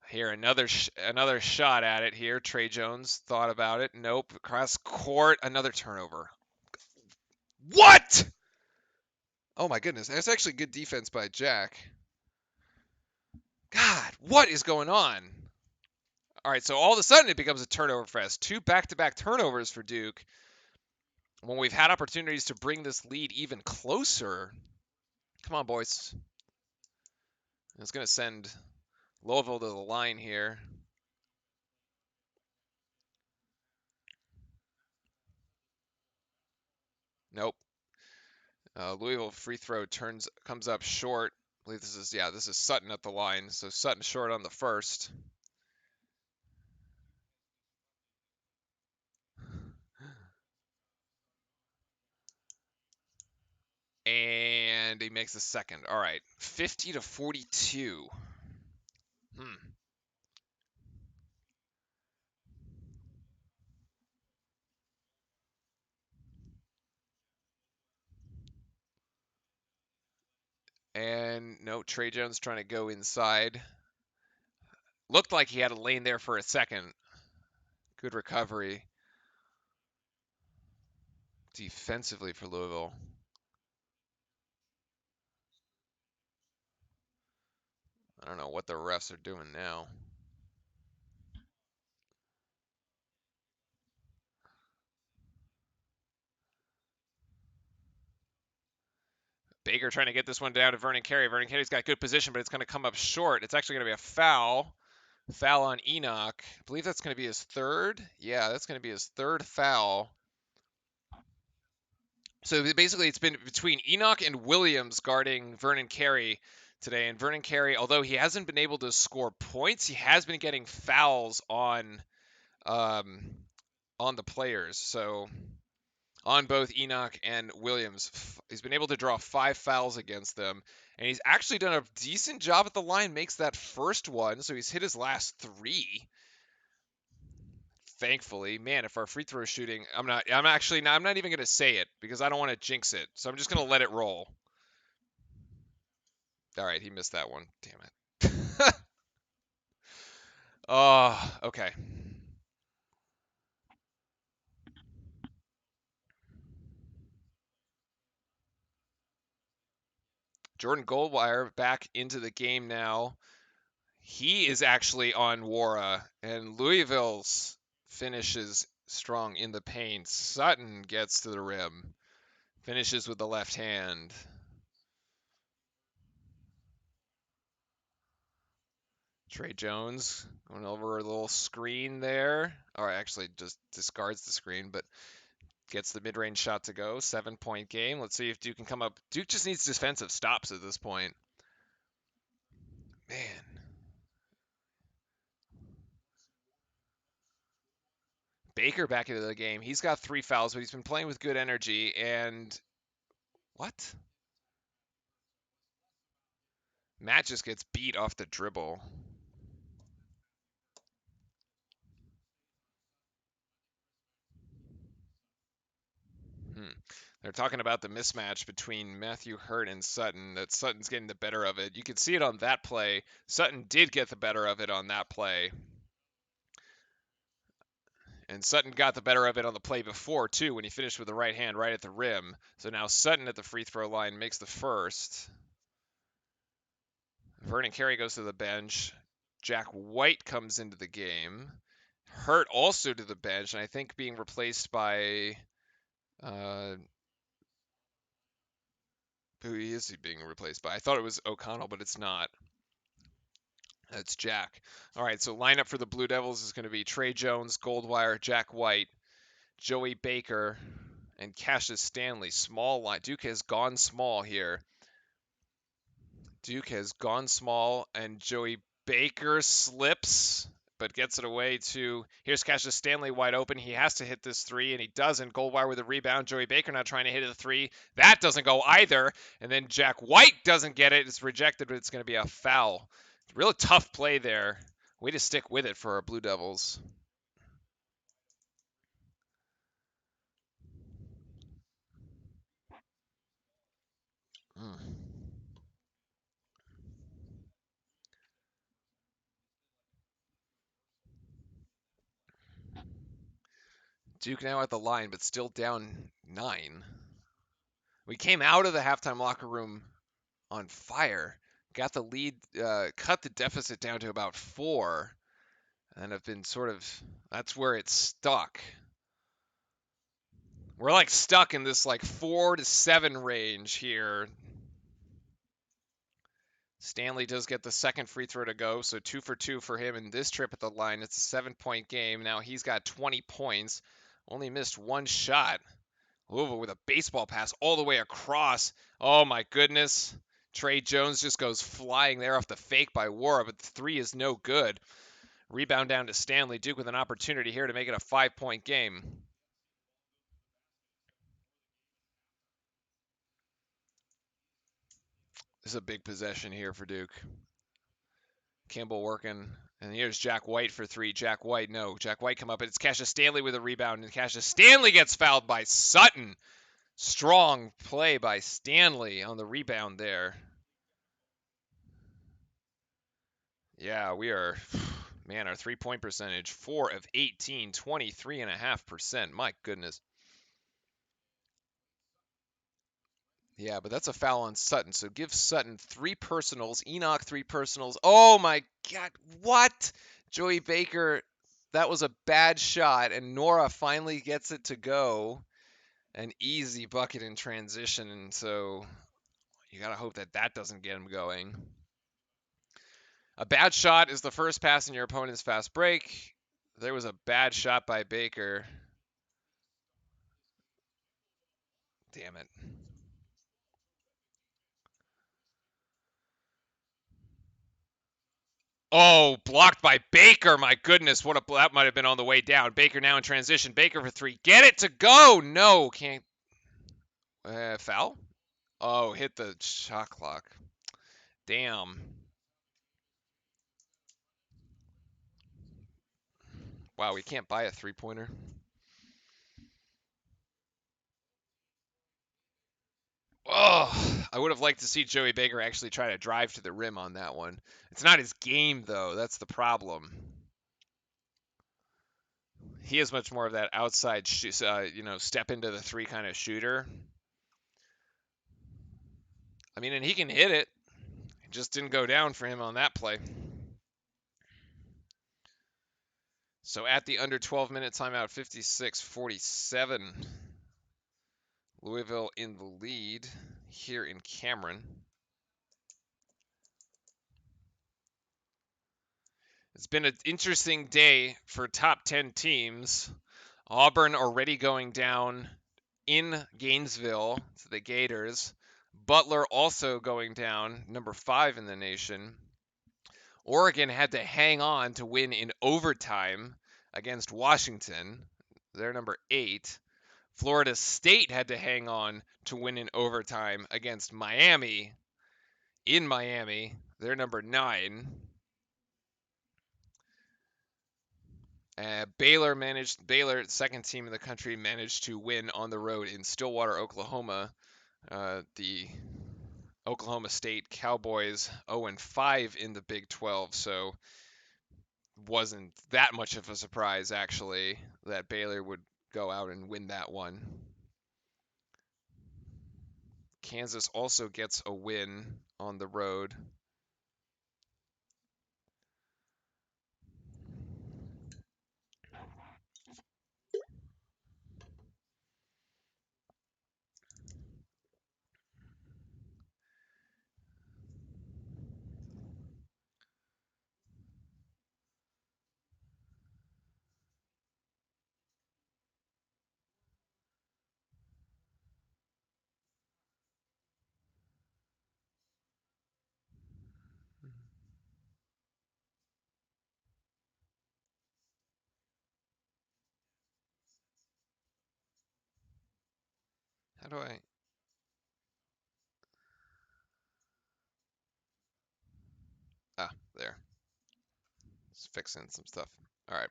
S1: Here, another shot at it here. Trey Jones thought about it. Nope. Cross court, another turnover. What? Oh my goodness, that's actually good defense by Jack. God, what is going on? All right, so all of a sudden it becomes a turnover fest. 2 back-to-back turnovers for Duke when we've had opportunities to bring this lead even closer. Come on, boys. It's going to send Louisville to the line here. Nope. Louisville free throw comes up short. I believe this is Sutton at the line. So Sutton short on the first. And he makes the second. All right. 50-42. And no, Trey Jones trying to go inside. Looked like he had a lane there for a second. Good recovery defensively for Louisville. I don't know what the refs are doing now. Baker trying to get this one down to Vernon Carey. Vernon Carey's got good position, but it's going to come up short. It's actually going to be a foul. Foul on Enoch. I believe that's going to be his third. Yeah, that's going to be his third foul. So basically, it's been between Enoch and Williams guarding Vernon Carey today. And Vernon Carey, although he hasn't been able to score points, he has been getting fouls um, on the players. So on both Enoch and Williams, he's been able to draw 5 fouls against them. And he's actually done a decent job at the line, makes that first one. So he's hit his last 3. Thankfully, man, if our free throw shooting, I'm not even going to say it because I don't want to jinx it. So I'm just going to let it roll. All right, he missed that one. Damn it. Oh, okay. Jordan Goldwire back into the game now. He is actually on Wara, and Louisville's finishes strong in the paint. Sutton gets to the rim, finishes with the left hand. Trey Jones going over a little screen there. Or actually just discards the screen, but gets the mid-range shot to go. 7-point game. Let's see if Duke can come up. Duke just needs defensive stops at this point. Man. Baker back into the game. He's got 3 fouls, but he's been playing with good energy. And what? Matt just gets beat off the dribble. They're talking about the mismatch between Matthew Hurt and Sutton, that Sutton's getting the better of it. You can see it on that play. Sutton did get the better of it on that play. And Sutton got the better of it on the play before, too, when he finished with the right hand right at the rim. So now Sutton at the free throw line makes the first. Vernon Carey goes to the bench. Jack White comes into the game. Hurt also to the bench, and I think being replaced by who is he being replaced by? I thought it was O'Connell, but it's not. That's Jack. All right, so lineup for the Blue Devils is going to be Trey Jones, Goldwire, Jack White, Joey Baker, and Cassius Stanley. Small line. Duke has gone small here. Duke has gone small, and Joey Baker slips, but gets it away to. Here's Cassius Stanley wide open. He has to hit this 3, and he doesn't. Goldwire with a rebound. Joey Baker now trying to hit a 3. That doesn't go either. And then Jack White doesn't get it. It's rejected, but it's going to be a foul. Real tough play there. Way to stick with it for our Blue Devils. Duke now at the line, but still down 9. We came out of the halftime locker room on fire. Got the lead, cut the deficit down to about 4, and have been that's where it's stuck. We're like stuck in this like 4 to 7 range here. Stanley does get the second free throw to go, so 2 for 2 for him in this trip at the line. It's a 7-point game. Now he's got 20 points, only missed 1 shot. Louisville with a baseball pass all the way across. Oh my goodness. Trey Jones just goes flying there off the fake by Wara, but the 3 is no good. Rebound down to Stanley. Duke with an opportunity here to make it a 5-point game. This is a big possession here for Duke. Campbell working. And here's Jack White for 3. Jack White, no. Jack White come up. It's Cassius Stanley with a rebound. And Cassius Stanley gets fouled by Sutton. Strong play by Stanley on the rebound there. Yeah, we are. Man, our 3-point percentage, 4 of 18, 23.5%. My goodness. Yeah, but that's a foul on Sutton. So give Sutton 3 personals. Enoch 3 personals. Oh my God. What? Joey Baker, that was a bad shot. And Nora finally gets it to go. An easy bucket in transition. And so you got to hope that that doesn't get him going. A bad shot is the first pass in your opponent's fast break. There was a bad shot by Baker. Damn it. Oh, blocked by Baker. My goodness, what a that might have been on the way down. Baker now in transition. Baker for 3. Get it to go. No, can't. Foul? Oh, hit the shot clock. Damn. Wow, we can't buy a 3-pointer. Oh, I would have liked to see Joey Baker actually try to drive to the rim on that one. It's not his game though. That's the problem. He is much more of that outside, step into the 3 kind of shooter. I mean, and he can hit it. It just didn't go down for him on that play. So at the under 12-minute timeout, 56-47. Louisville in the lead here in Cameron. It's been an interesting day for top 10 teams. Auburn already going down in Gainesville to the Gators. Butler also going down, number 5 in the nation. Oregon had to hang on to win in overtime against Washington. They're number 8. Florida State had to hang on to win in overtime against Miami in Miami. They're number 9. Baylor, second team in the country, managed to win on the road in Stillwater, Oklahoma. The Oklahoma State Cowboys 0-5 in the Big 12, so wasn't that much of a surprise actually that Baylor would go out and win that one. Kansas also gets a win on the road. How do I? There. Just fixing some stuff. All right.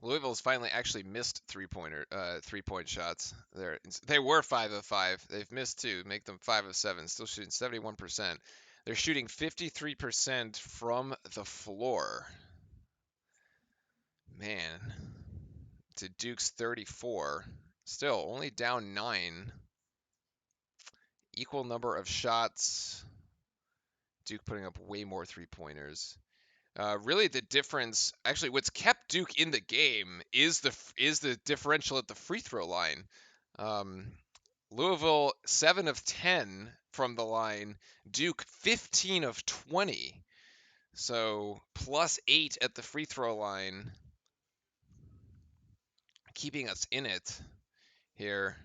S1: Louisville's finally actually missed 3-point shots. They were 5 of 5. They've missed 2, make them 5 of 7. Still shooting 71%. They're shooting 53% from the floor. Man, to Duke's 34. Still only down 9. Equal number of shots. Duke putting up way more 3-pointers. Really, the difference, actually, what's kept Duke in the game is the differential at the free throw line. Louisville 7 of 10 from the line. Duke 15 of 20. So +8 at the free throw line, keeping us in it here.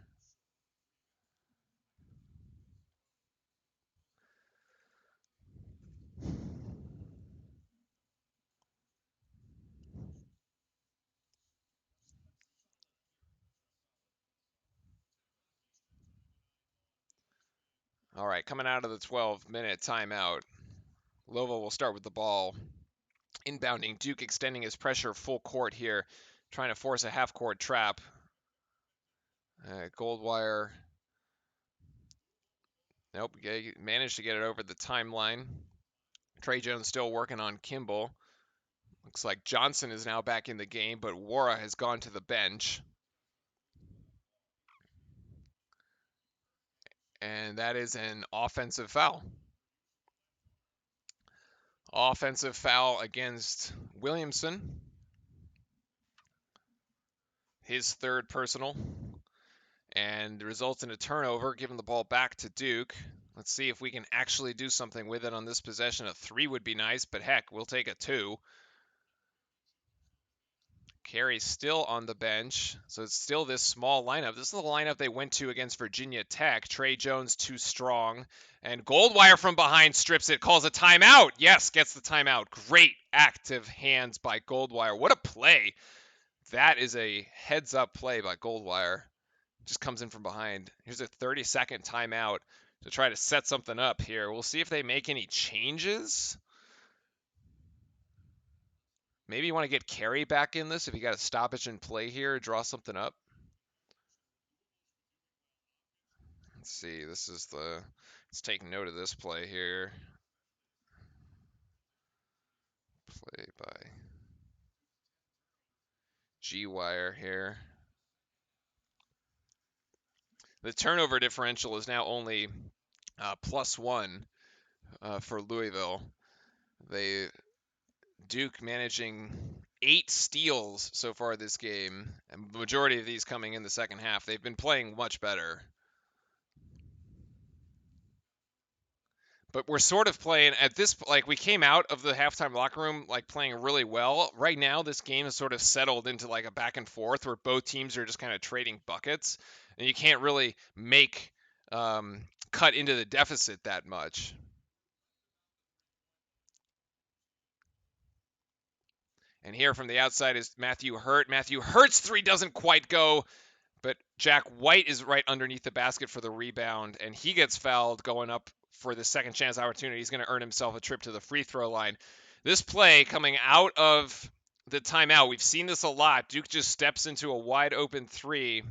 S1: All right, coming out of the 12-minute timeout, Louisville will start with the ball. Inbounding, Duke extending his pressure full court here, trying to force a half-court trap. Goldwire Nope, managed to get it over the timeline. Trey Jones still working on Kimball. Looks like Johnson is now back in the game, but Wara has gone to the bench. And that is an offensive foul. Offensive foul against Williamson. His third personal. And results in a turnover, giving the ball back to Duke. Let's see if we can actually do something with it on this possession. A 3 would be nice, but heck, we'll take a 2. Carey's still on the bench, so it's still this small lineup. This is the lineup they went to against Virginia Tech. Trey Jones too strong, and Goldwire from behind strips it, calls a timeout. Yes, gets the timeout. Great active hands by Goldwire. What a play. That is a heads-up play by Goldwire. Just comes in from behind. Here's a 30-second timeout to try to set something up here. We'll see if they make any changes. Maybe you want to get Carey back in this if you got a stoppage in play here, draw something up. Let's see. Let's take note of this play here. Play by G-Wire here. The turnover differential is now only +1 for Louisville. Duke managing 8 steals so far this game, and the majority of these coming in the second half. They've been playing much better. But we're sort of playing at this, like, we came out of the halftime locker room like playing really well. Right now, this game is sort of settled into like a back and forth where both teams are just kind of trading buckets, and you can't really make cut into the deficit that much. And here from the outside is Matthew Hurt. Matthew Hurt's 3 doesn't quite go, but Jack White is right underneath the basket for the rebound, and he gets fouled going up for the second chance opportunity. He's going to earn himself a trip to the free throw line. This play coming out of the timeout, we've seen this a lot. Duke just steps into a wide open 3.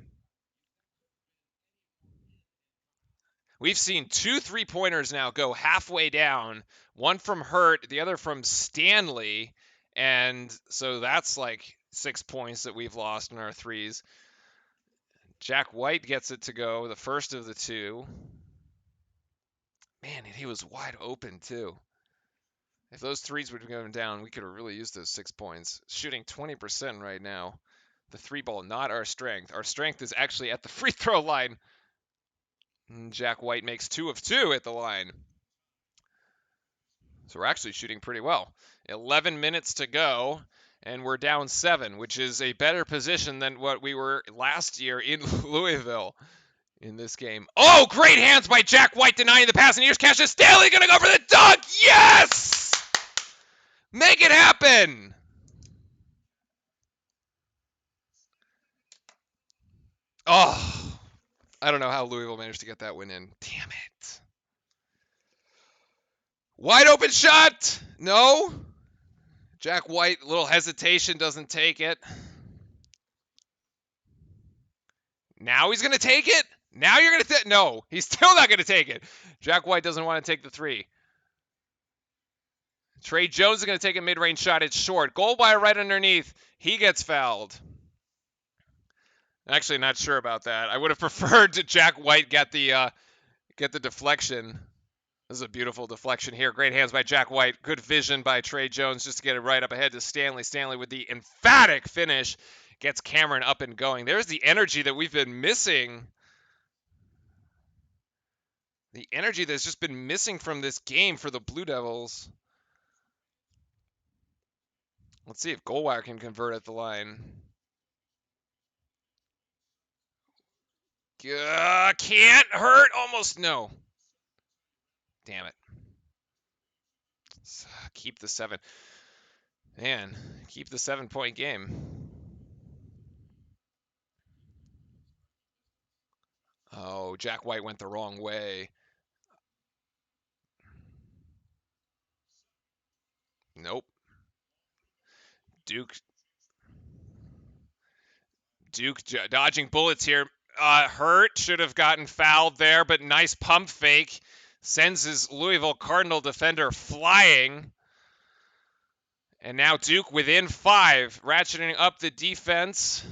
S1: We've seen 2 3-pointers now go halfway down, one from Hurt, the other from Stanley, and so that's like 6 points that we've lost in our threes. Jack White gets it to go, the first of the 2. Man, he was wide open too. If those threes would have gone down, we could have really used those 6 points. Shooting 20% right now. The 3 ball, not our strength. Our strength is actually at the free throw line. And Jack White makes 2 of 2 at the line. So we're actually shooting pretty well. 11 minutes to go, and we're down 7, which is a better position than what we were last year in Louisville in this game. Oh, great hands by Jack White denying the pass, and here's Cassius Stanley going to go for the dunk. Yes! Make it happen! Oh, I don't know how Louisville managed to get that win in. Damn it. Wide open shot. No. Jack White, a little hesitation, doesn't take it. Now he's going to take it? Now you're going to no, he's still not going to take it. Jack White doesn't want to take the 3. Trey Jones is going to take a mid-range shot. It's short. Goldwire right underneath. He gets fouled. Actually, not sure about that. I would have preferred to Jack White get the deflection. This is a beautiful deflection here. Great hands by Jack White. Good vision by Trey Jones just to get it right up ahead to Stanley. Stanley with the emphatic finish gets Cameron up and going. There's the energy that we've been missing. The energy that's just been missing from this game for the Blue Devils. Let's see if Goldwire can convert at the line. Can't hurt. Almost no. Damn it. Keep the 7. Man, keep the 7-point game. Oh, Jack White went the wrong way. Nope. Duke dodging bullets here. Hurt should have gotten fouled there, but nice pump fake. Sends his Louisville Cardinal defender flying. And now Duke within 5, ratcheting up the defense.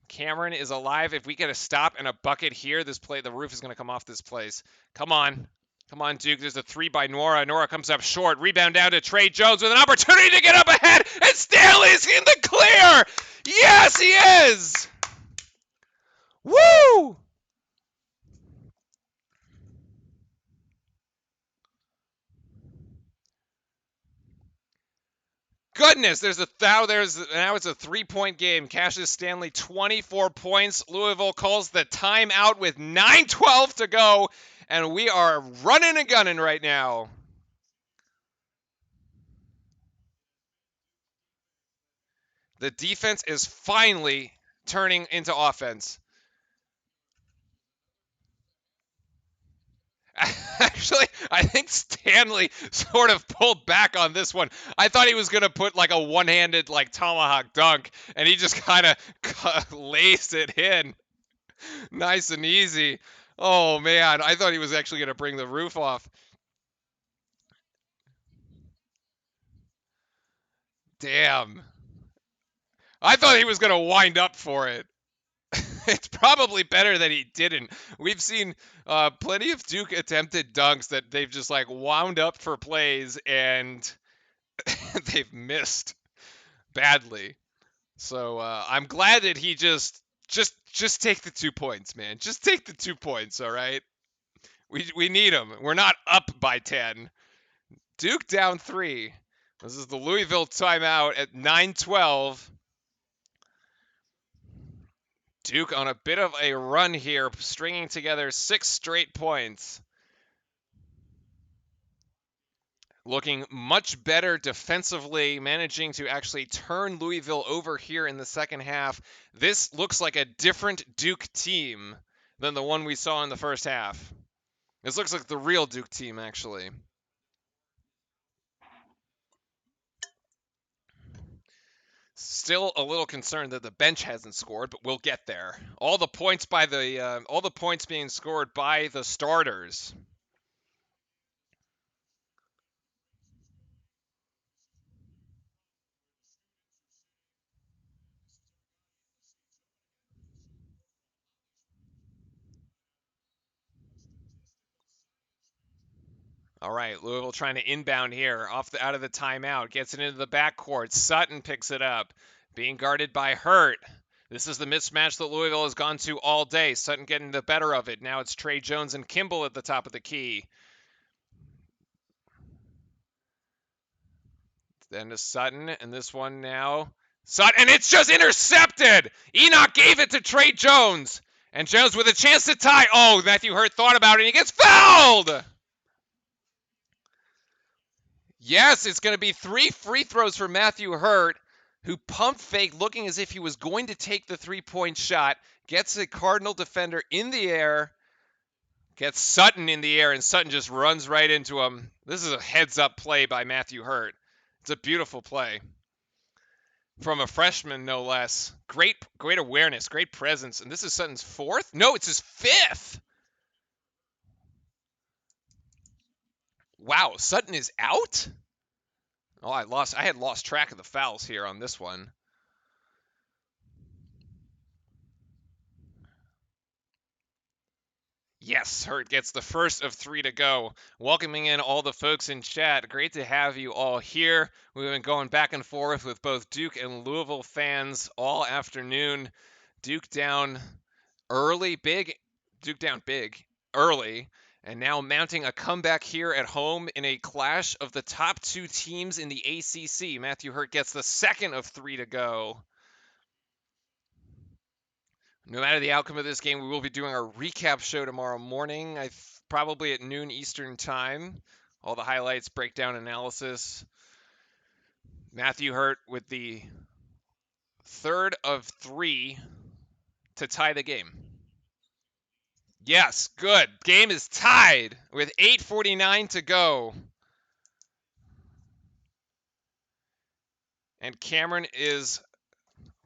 S1: Cameron is alive. If we get a stop and a bucket here, the roof is going to come off this place. Come on. Come on, Duke. There's a 3 by Nora. Nora comes up short. Rebound down to Trey Jones with an opportunity to get up ahead. And Stanley's in the clear. Yes, he is. Woo! Goodness, now it's a 3-point game. Cassius Stanley 24 points. Louisville calls the timeout with 9:12 to go, and we are running and gunning right now. The defense is finally turning into offense. Actually, I think Stanley sort of pulled back on this one. I thought he was going to put like a one-handed like tomahawk dunk, and he just kind of laced it in. Nice and easy. Oh man, I thought he was actually going to bring the roof off. Damn. I thought he was going to wind up for it. It's probably better that he didn't. We've seen plenty of Duke attempted dunks that they've just like wound up for plays and they've missed badly. So I'm glad that he just take the 2 points, man. Just take the 2 points, all right? We need them. We're not up by 10. Duke down 3. This is the Louisville timeout at 9:12. Duke on a bit of a run here, stringing together 6 straight points. Looking much better defensively, managing to actually turn Louisville over here in the second half. This looks like a different Duke team than the one we saw in the first half. This looks like the real Duke team, actually. Still a little concerned that the bench hasn't scored, but we'll get there. All the points being scored by the starters. All right, Louisville trying to inbound here, out of the timeout, gets it into the backcourt. Sutton picks it up, being guarded by Hurt. This is the mismatch that Louisville has gone to all day. Sutton getting the better of it. Now it's Trey Jones and Kimball at the top of the key. Then to Sutton, and this one now. Sutton, and it's just intercepted! Enoch gave it to Trey Jones. And Jones with a chance to tie. Oh, Matthew Hurt thought about it, and he gets fouled! Yes, it's going to be 3 free throws for Matthew Hurt, who pump fake looking as if he was going to take the 3-point shot, gets a Cardinal defender in the air, gets Sutton in the air, and Sutton just runs right into him. This is a heads-up play by Matthew Hurt. It's a beautiful play. From a freshman, no less. Great awareness, great presence. And this is Sutton's 4th? No, it's his 5th! Wow, Sutton is out? Oh, I had lost track of the fouls here on this one. Yes, Hurt gets the first of 3 to go. Welcoming in all the folks in chat. Great to have you all here. We've been going back and forth with both Duke and Louisville fans all afternoon. Duke down early, big. Duke down big early. And now mounting a comeback here at home in a clash of the top 2 teams in the ACC. Matthew Hurt gets the second of 3 to go. No matter the outcome of this game, we will be doing our recap show tomorrow morning, probably at noon Eastern time. All the highlights, breakdown, analysis. Matthew Hurt with the 3rd of 3 to tie the game. Yes, good. Game is tied with 8:49 to go. And Cameron is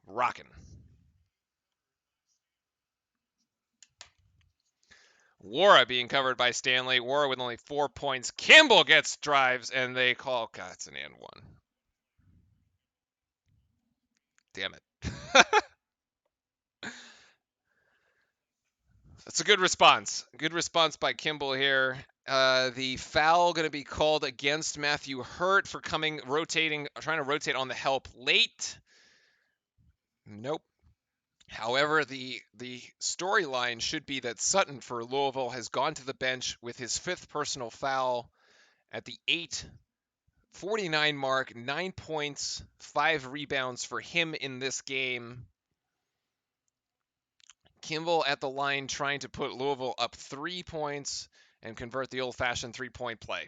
S1: rocking. Wara being covered by Stanley. Wara with only 4 points. Kimball gets drives, and they call, God, it's an and one. Damn it. That's a good response. Good response by Kimball here. The foul going to be called against Matthew Hurt for trying to rotate on the help late. Nope. However, the storyline should be that Sutton for Louisville has gone to the bench with his 5th personal foul at the 8:49 mark. 9 points, 5 rebounds for him in this game. Kimball at the line trying to put Louisville up 3 points and convert the old-fashioned 3-point play.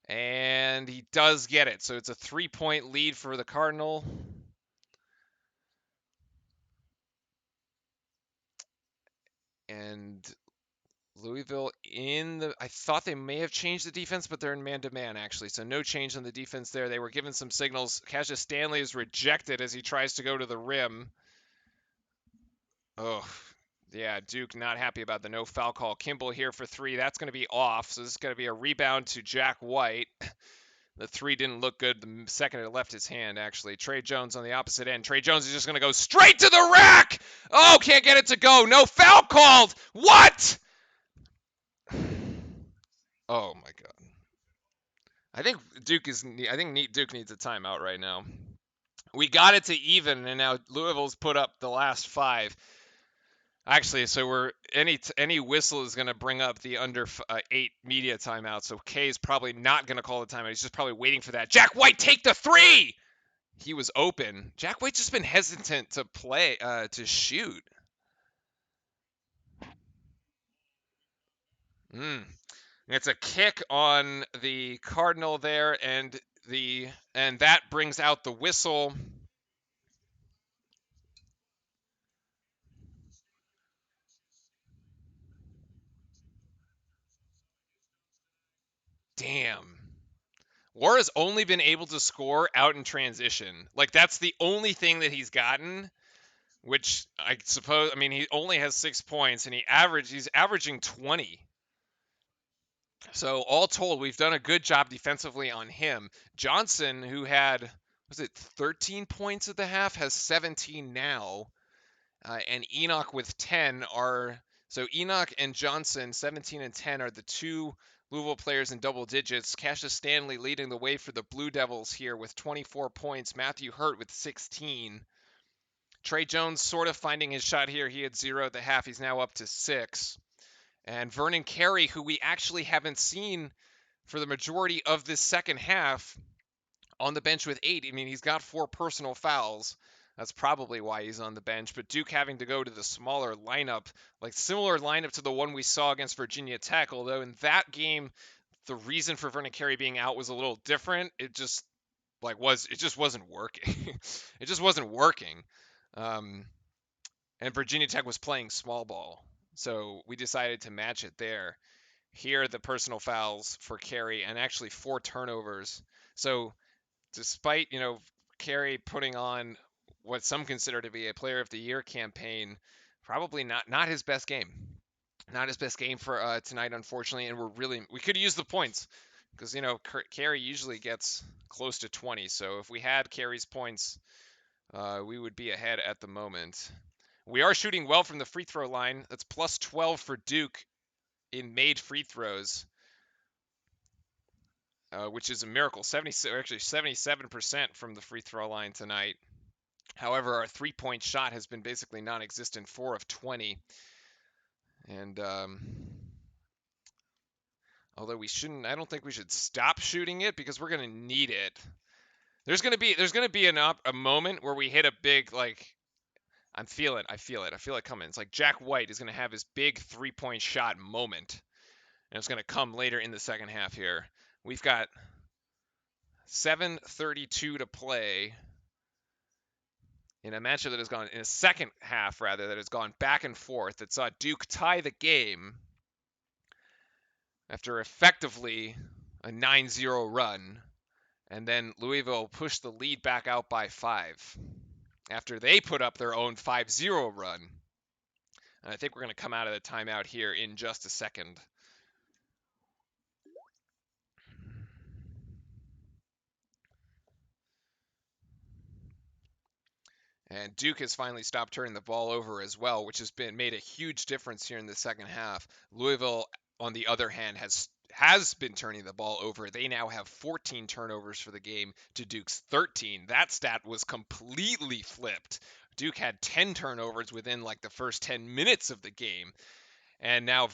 S1: And he does get it. So it's a 3-point lead for the Cardinal. And Louisville I thought they may have changed the defense, but they're in man-to-man actually. So no change on the defense there. They were given some signals. Cassius Stanley is rejected as he tries to go to the rim. Oh, yeah, Duke not happy about the no foul call. Kimball here for 3. That's going to be off. So this is going to be a rebound to Jack White. The 3 didn't look good the second it left his hand, actually. Trey Jones on the opposite end. Trey Jones is just going to go straight to the rack. Oh, can't get it to go. No foul called. What? Oh, my God. I think Duke needs a timeout right now. We got it to even, and now Louisville's put up the last 5. Actually, so we're any whistle is going to bring up the under 8 media timeout. So K is probably not going to call the timeout. He's just probably waiting for that. Jack White, take the 3. He was open. Jack White's just been hesitant to play to shoot. It's a kick on the Cardinal there, and that brings out the whistle. Damn. Wara's only been able to score out in transition. Like, that's the only thing that he's gotten, which I suppose, I mean, he only has 6 points, and he's averaging 20. So all told, we've done a good job defensively on him. Johnson, who had, 13 points at the half, has 17 now. And Enoch with 10 so Enoch and Johnson, 17 and 10, are the 2 Louisville players in double digits. Cassius Stanley leading the way for the Blue Devils here with 24 points. Matthew Hurt with 16. Trey Jones sort of finding his shot here. He had 0 at the half. He's now up to 6. And Vernon Carey, who we actually haven't seen for the majority of this second half, on the bench with 8. I mean, he's got 4 personal fouls. That's probably why he's on the bench. But Duke having to go to the smaller lineup, like similar lineup to the one we saw against Virginia Tech. Although in that game, the reason for Vernon Carey being out was a little different. It just wasn't working. It just wasn't working. And Virginia Tech was playing small ball, so we decided to match it there. Here are the personal fouls for Carey, and actually 4 turnovers. So despite, Carey putting on what some consider to be a Player of the Year campaign, probably not his best game. Not his best game for tonight, unfortunately, and we could use the points because Carey usually gets close to 20. So if we had Carey's points, we would be ahead at the moment. We are shooting well from the free throw line. That's plus 12 for Duke in made free throws. Which is a miracle. 77% from the free throw line tonight. However, our 3-point shot has been basically non-existent, 4 of 20. And although I don't think we should stop shooting it because we're going to need it. There's going to be a moment where we hit a big, I feel it. I feel it coming. It's like Jack White is going to have his big 3-point shot moment. And it's going to come later in the second half here. We've got 7:32 to play in a matchup that has gone in a second half, that has gone back and forth. That saw Duke tie the game after effectively a 9-0 run, and then Louisville pushed the lead back out by 5 after they put up their own 5-0 run. And I think we're going to come out of the timeout here in just a second. And Duke has finally stopped turning the ball over as well, which has made a huge difference here in the second half. Louisville, on the other hand, has been turning the ball over. They now have 14 turnovers for the game to Duke's 13. That stat was completely flipped. Duke had 10 turnovers within like the first 10 minutes of the game. And now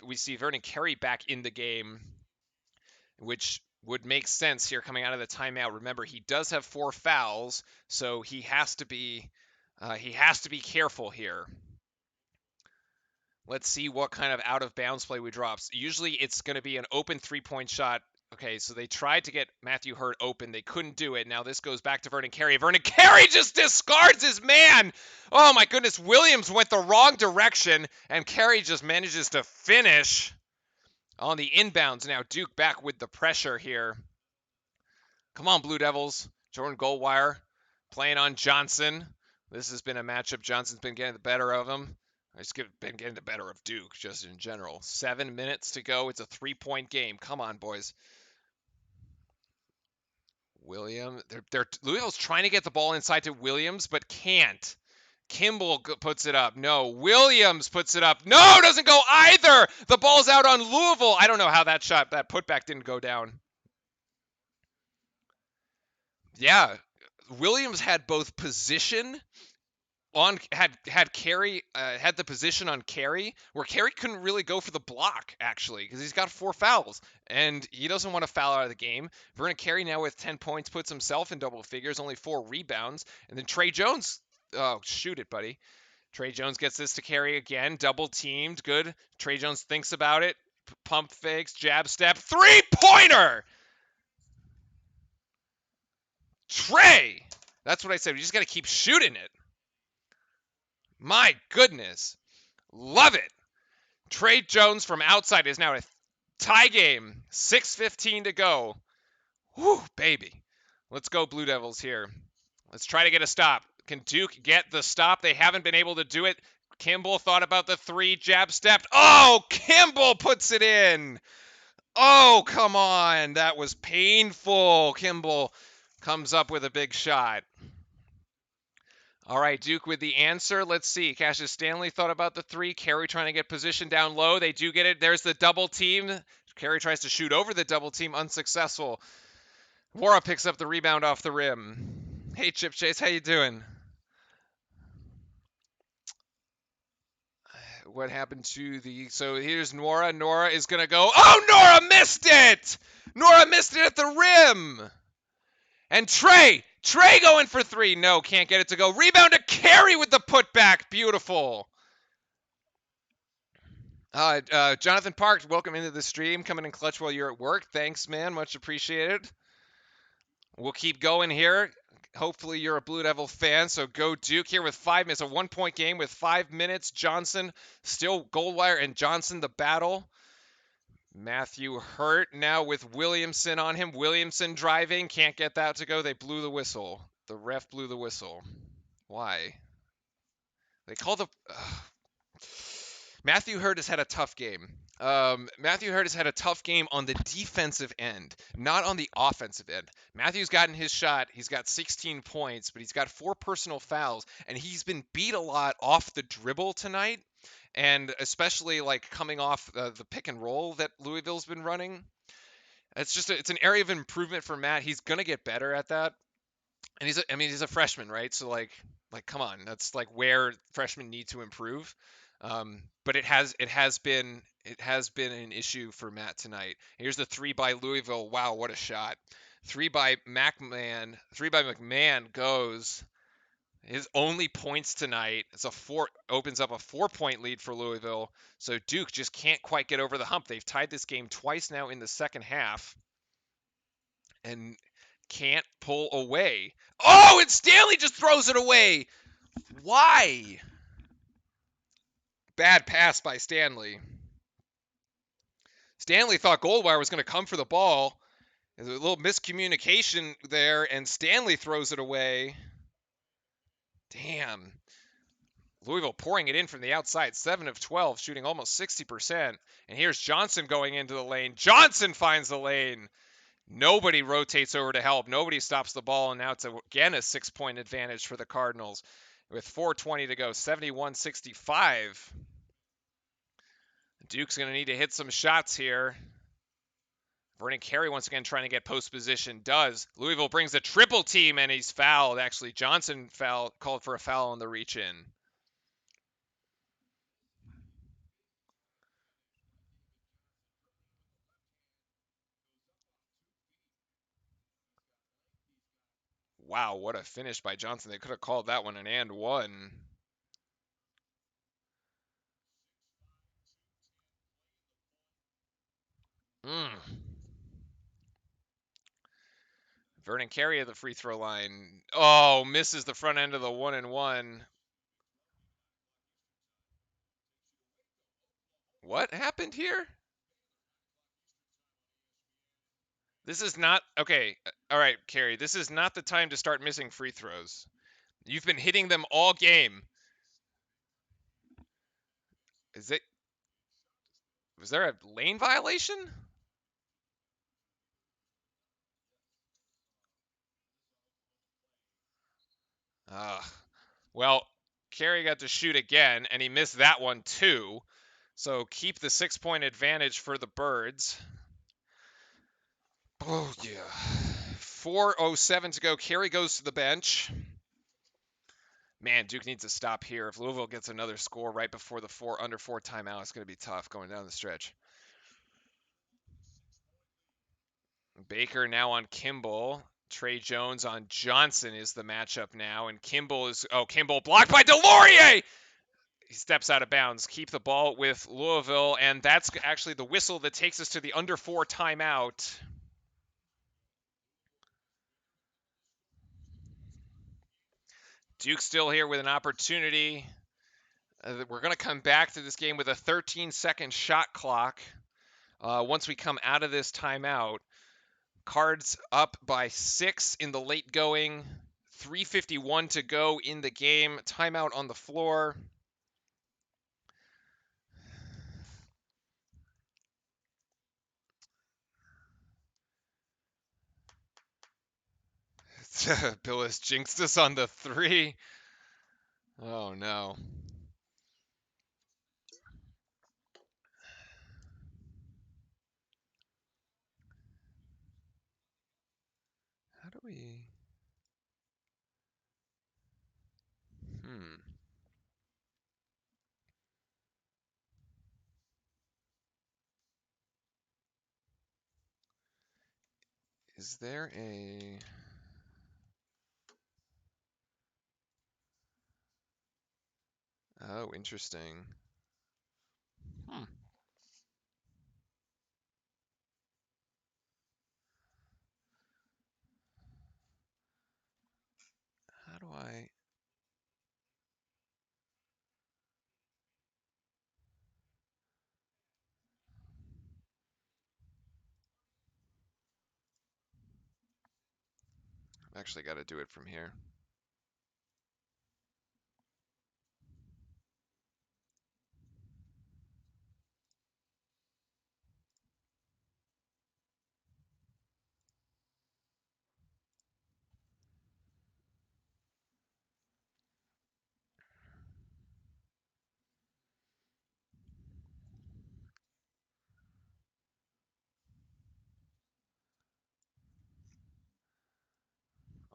S1: we see Vernon Carey back in the game, which would make sense here coming out of the timeout. Remember, he does have 4 fouls, so he has to be careful here. Let's see what kind of out of bounds play we drop. Usually it's going to be an open 3-point shot. Okay, so they tried to get Matthew Hurt open. They couldn't do it. Now this goes back to Vernon Carey. Vernon Carey just discards his man. Oh my goodness, Williams went the wrong direction, and Carey just manages to finish on the inbounds. Now Duke back with the pressure here. Come on, Blue Devils. Jordan Goldwire playing on Johnson. This has been a matchup. Johnson's been getting the better of him. He's been getting the better of Duke just in general. 7 minutes to go. It's a 3-point game. Come on, boys. Louisville's trying to get the ball inside to Williams, but can't. Kimball puts it up. No. Williams puts it up. No, doesn't go either. The ball's out on Louisville. I don't know how that putback didn't go down. Yeah, Williams had both position on had Carey had the position on Carey where Carey couldn't really go for the block actually because he's got 4 fouls and he doesn't want to foul out of the game. Vernon Carey now with 10 points puts himself in double figures, only 4 rebounds, and then Trey Jones, oh shoot it, buddy. Trey Jones gets this to Carey again, double teamed, good. Trey Jones thinks about it, pump fakes, jab step, 3-pointer. Trey! That's what I said. We just got to keep shooting it. My goodness. Love it. Trey Jones from outside is now a tie game. 6:15 to go. Whew, baby. Let's go Blue Devils here. Let's try to get a stop. Can Duke get the stop? They haven't been able to do it. Kimball thought about the 3, jab stepped. Oh, Kimball puts it in. Oh, come on. That was painful. Kimball comes up with a big shot. All right, Duke with the answer. Let's see. Cassius Stanley thought about the 3. Carey trying to get position down low. They do get it. There's the double team. Carey tries to shoot over the double team. Unsuccessful. Wara picks up the rebound off the rim. Hey, Chip Chase. How you doing? What happened to the... So here's Nora. Nora is going to go... Oh, Nora missed it! Nora missed it at the rim! And Trey going for 3. No, can't get it to go. Rebound to Carey with the putback. Beautiful. Jonathan Parks, welcome into the stream. Coming in clutch while you're at work. Thanks, man. Much appreciated. We'll keep going here. Hopefully you're a Blue Devil fan, so go Duke here with 5 minutes. A 1-point game with 5 minutes. Johnson, still Goldwire and Johnson, the battle. Matthew Hurt now with Williamson on him. Williamson driving. Can't get that to go. They blew the whistle. The ref blew the whistle. Why? They call the... Matthew Hurt has had a tough game. Matthew Hurt has had a tough game on the defensive end, not on the offensive end. Matthew's gotten his shot. He's got 16 points, but he's got 4 personal fouls, and he's been beat a lot off the dribble tonight. And especially like coming off the pick and roll that Louisville's been running. It's an area of improvement for Matt. He's going to get better at that. And he's a freshman, right? So like come on, that's like where freshmen need to improve. But it has been an issue for Matt tonight. Here's the 3 by Louisville. Wow, what a shot. 3 by McMahon. 3 by McMahon goes. His only points tonight. Opens up a 4-point lead for Louisville. So Duke just can't quite get over the hump. They've tied this game twice now in the second half. And can't pull away. Oh, and Stanley just throws it away. Why? Bad pass by Stanley. Stanley thought Goldwire was going to come for the ball. There's a little miscommunication there, and Stanley throws it away. Damn. Louisville pouring it in from the outside, 7 of 12, shooting almost 60%. And here's Johnson going into the lane. Johnson finds the lane. Nobody rotates over to help. Nobody stops the ball, and now it's again a 6-point advantage for the Cardinals with 4:20 to go, 71-65. Duke's going to need to hit some shots here. Vernon Carey once again trying to get post position. Does. Louisville brings a triple team, and he's fouled. Actually, Johnson called for a foul on the reach in. Wow, what a finish by Johnson. They could have called that one an and one. Mm. Vernon Carey at the free throw line. Oh, misses the front end of the 1-and-1. What happened here? This is not okay. All right, Carey. This is not the time to start missing free throws. You've been hitting them all game. Is it? Was there a lane violation? Well, Carey got to shoot again, and he missed that one too. So keep the 6-point advantage for the Birds. Oh yeah. 4:07 to go. Carey goes to the bench. Man, Duke needs to stop here. If Louisville gets another score right before the under 4 timeout, it's going to be tough going down the stretch. Baker now on Kimball. Trey Jones on Johnson is the matchup now, and Kimball blocked by Delorier. He steps out of bounds. Keep the ball with Louisville, and that's actually the whistle that takes us to the under 4 timeout. Duke still here with an opportunity. We're going to come back to this game with a 13-second shot clock once we come out of this timeout. Cards up by 6 in the late going. 3:51 to go in the game. Timeout on the floor. Bill has jinxed us on the 3. Oh no. How do we? Hmm. Is there a? Oh, interesting. Hmm. How do I? I've actually got to do it from here.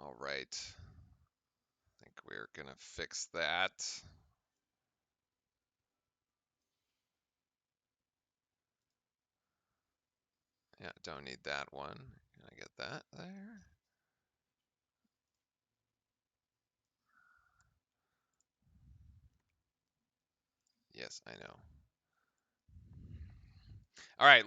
S1: All right. I think we're gonna fix that. Yeah, don't need that one. Can I get that there? Yes, I know. All right,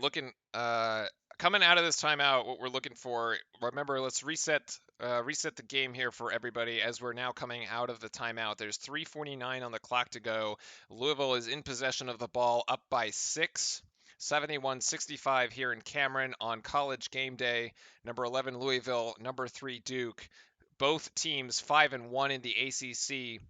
S1: coming out of this timeout, what we're looking for. Remember, let's reset the game here for everybody as we're now coming out of the timeout. There's 3:49 on the clock to go. Louisville is in possession of the ball, up by 6. 71-65 here in Cameron on College game day. Number 11 Louisville, number 3 Duke. Both teams 5-1 in the ACC.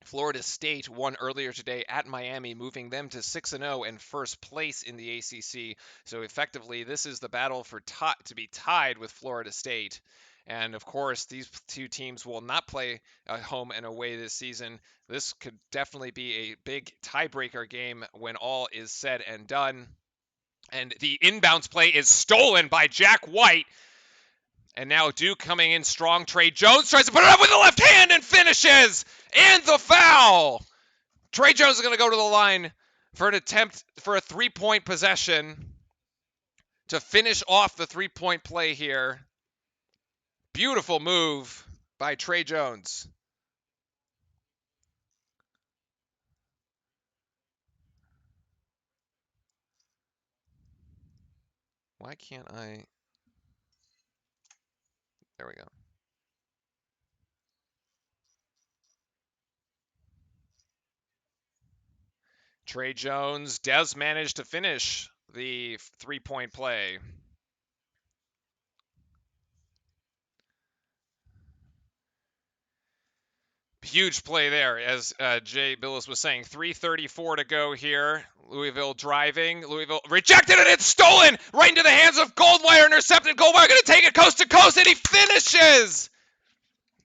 S1: Florida State won earlier today at Miami, moving them to 6-0 and first place in the ACC. So effectively, this is the battle for to be tied with Florida State. And of course, these two teams will not play home and away this season. This could definitely be a big tiebreaker game when all is said and done. And the inbounds play is stolen by Jack White. And now Duke coming in strong. Trey Jones tries to put it up with the left hand and finishes. And the foul. Trey Jones is going to go to the line for an attempt for a three-point possession to finish off the three-point play here. Beautiful move by Trey Jones. Why can't I? There we go. Trey Jones does manage to finish the three-point play. Huge play there, as Jay Billis was saying. 3:34 to go here. Louisville driving. Louisville rejected it. It's stolen right into the hands of Goldwire. Intercepted. Goldwire going to take it coast to coast, and he finishes.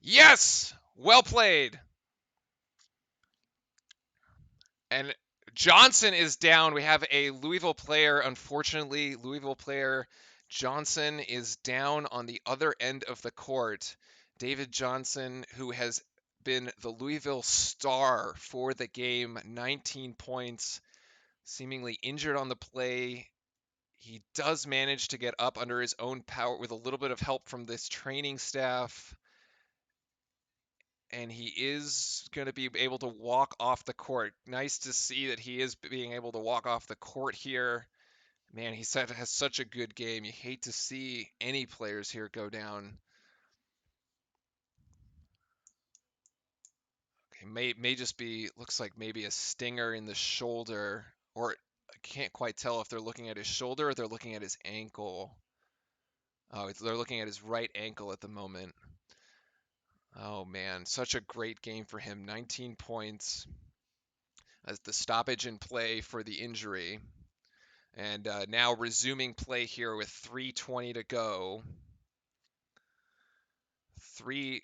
S1: Yes, well played. And Johnson is down. We have a Louisville player. Unfortunately, Louisville player Johnson is down on the other end of the court. David Johnson, who has been the Louisville star for the game, 19 points, seemingly injured on the play. He does manage to get up under his own power with a little bit of help from this training staff. And he is going to be able to walk off the court. Nice to see that he is being able to walk off the court here. Man, he has such a good game. You hate to see any players here go down. May just be, looks like maybe a stinger in the shoulder, or I can't quite tell if they're looking at his shoulder or they're looking at his ankle. Oh, they're looking at his right ankle at the moment. Oh man, such a great game for him. 19 points as the stoppage in play for the injury. And now resuming play here with 3:20 to go. 3:20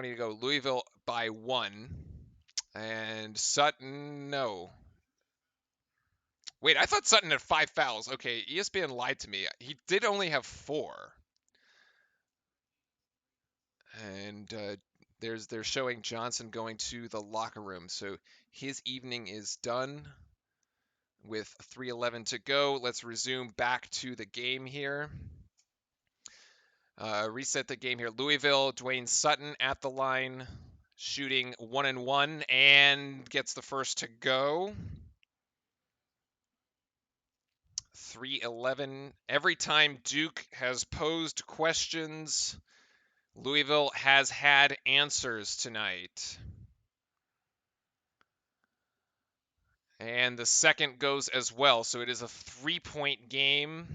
S1: to go. Louisville by 1. And Sutton, no. Wait, I thought Sutton had 5 fouls. Okay, ESPN lied to me. He did only have 4. And they're showing Johnson going to the locker room. So his evening is done with 3:11 to go. Let's resume back to the game here. Reset the game here. Louisville, Dwayne Sutton at the line, shooting 1-1 and gets the first to go. 3:11. Every time Duke has posed questions, Louisville has had answers tonight. And the second goes as well. So it is a 3-point game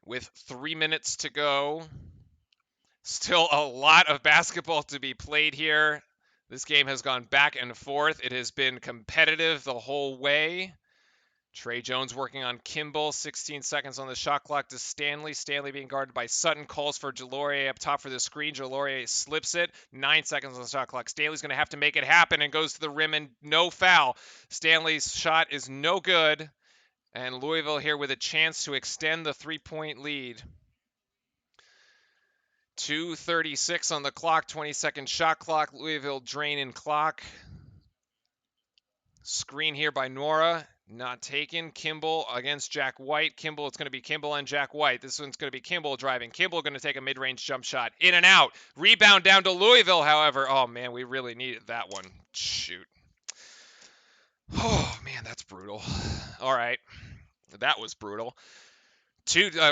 S1: with 3 minutes to go. Still a lot of basketball to be played here. This game has gone back and forth. It has been competitive the whole way. Trey Jones working on Kimball. 16 seconds on the shot clock to Stanley. Stanley being guarded by Sutton. Calls for Delorier up top for the screen. Delorier slips it. 9 seconds on the shot clock. Stanley's going to have to make it happen and goes to the rim and no foul. Stanley's shot is no good. And Louisville here with a chance to extend the 3-point lead. 2:36 on the clock, 20-second shot clock. Louisville draining clock. Screen here by Nora, not taken. Kimball against Jack White. Kimball, it's going to be Kimball and Jack White. This one's going to be Kimball driving. Kimball going to take a mid-range jump shot. In and out. Rebound down to Louisville, however. Oh, man, we really needed that one. Shoot. Oh, man, that's brutal. All right. That was brutal.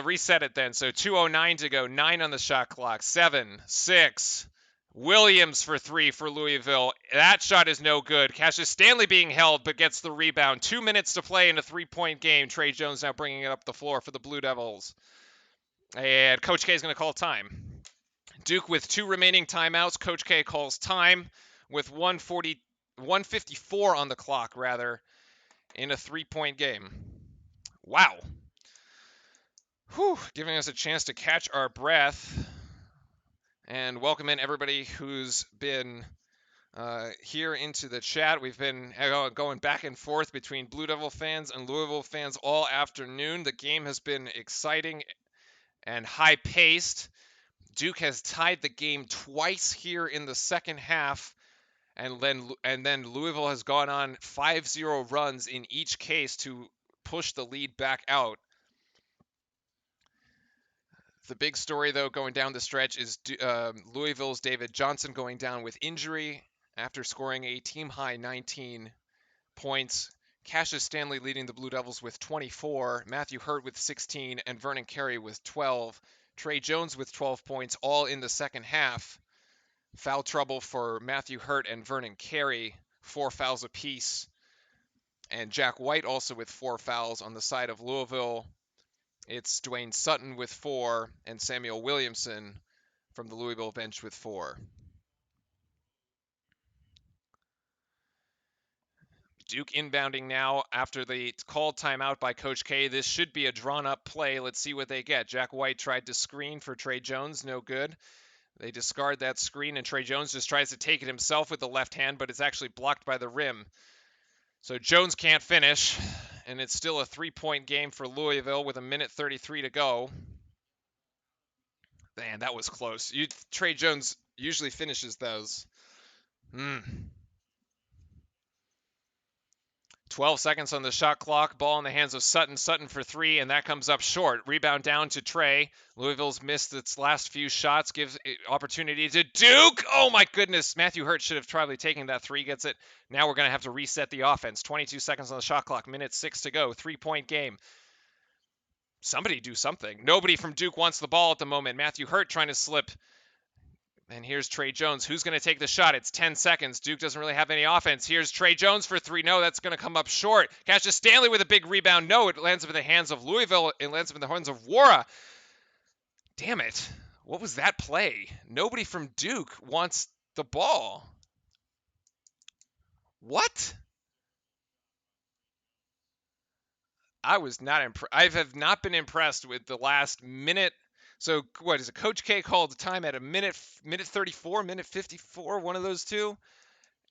S1: Reset it then. So 2:09 to go. 9 on the shot clock. 7, 6. Williams for 3 for Louisville. That shot is no good. Cassius Stanley being held, but gets the rebound. 2 minutes to play in a 3-point game. Trey Jones now bringing it up the floor for the Blue Devils. And Coach K is going to call time. Duke with 2 remaining timeouts. Coach K calls time. with 154 on the clock, rather, in a 3-point game. Wow. Whew, giving us a chance to catch our breath and welcome in everybody who's been here into the chat. We've been going back and forth between Blue Devil fans and Louisville fans all afternoon. The game has been exciting and high-paced. Duke has tied the game twice here in the second half, and then Louisville has gone on 5-0 runs in each case to push the lead back out. The big story, though, going down the stretch is Louisville's David Johnson going down with injury after scoring a team-high 19 points. Cassius Stanley leading the Blue Devils with 24, Matthew Hurt with 16, and Vernon Carey with 12. Trey Jones with 12 points, all in the second half. Foul trouble for Matthew Hurt and Vernon Carey, 4 fouls apiece. And Jack White also with 4 fouls on the side of Louisville. It's Dwayne Sutton with 4 and Samuel Williamson from the Louisville bench with 4. Duke inbounding now after the called timeout by Coach K. This should be a drawn-up play. Let's see what they get. Jack White tried to screen for Trey Jones. No good. They discard that screen, and Trey Jones just tries to take it himself with the left hand, but it's actually blocked by the rim. So Jones can't finish, and it's still a 3-point game for Louisville with 1:33 to go. Man, that was close. Trey Jones usually finishes those. 12 seconds on the shot clock. Ball in the hands of Sutton. Sutton for 3, and that comes up short. Rebound down to Trey. Louisville's missed its last few shots. Gives opportunity to Duke. Oh, my goodness. Matthew Hurt should have probably taken that 3. Gets it. Now we're going to have to reset the offense. 22 seconds on the shot clock. 1:06 to go. 3-point game. Somebody do something. Nobody from Duke wants the ball at the moment. Matthew Hurt trying to slip. And here's Trey Jones. Who's going to take the shot? It's 10 seconds. Duke doesn't really have any offense. Here's Trey Jones for 3. No, that's going to come up short. Cassius Stanley with a big rebound. No, it lands up in the hands of Louisville. It lands up in the hands of Wara. Damn it. What was that play? Nobody from Duke wants the ball. What? I was not impressed. I have not been impressed with the last minute. So what is it? Coach K called the time at minute 34, minute 54, one of those two.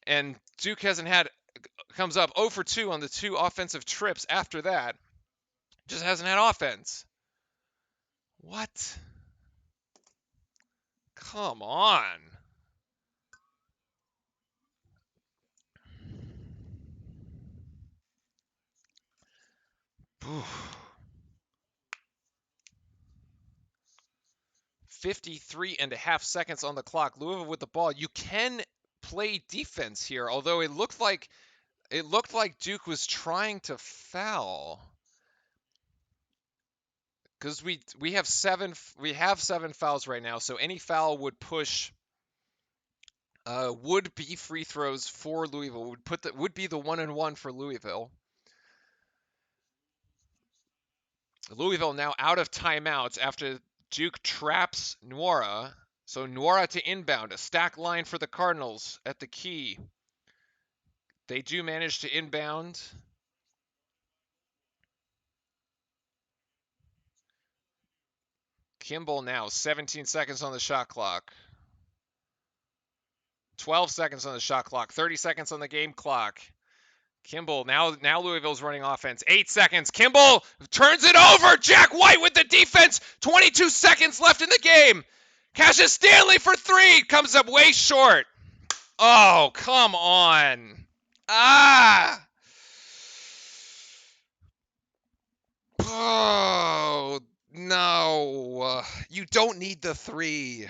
S1: And Duke comes up 0 for 2 on the 2 offensive trips after that. Just hasn't had offense. What? Come on. Oof. 53.5 seconds on the clock. Louisville with the ball. You can play defense here, although it looked like Duke was trying to foul. Because we have 7 fouls right now, so any foul would push would be free throws for Louisville. Would be the 1-and-1 for Louisville. Louisville now out of timeouts after Duke traps Nwora. So Nwora to inbound, a stack line for the Cardinals at the key. They do manage to inbound. Kimball now, 17 seconds on the shot clock. 12 seconds on the shot clock. 30 seconds on the game clock. Kimball, now Louisville's running offense. 8 seconds. Kimball turns it over. Jack White with the defense. 22 seconds left in the game. Cassius Stanley for 3. Comes up way short. Oh, come on. Ah. Oh, no. You don't need the 3.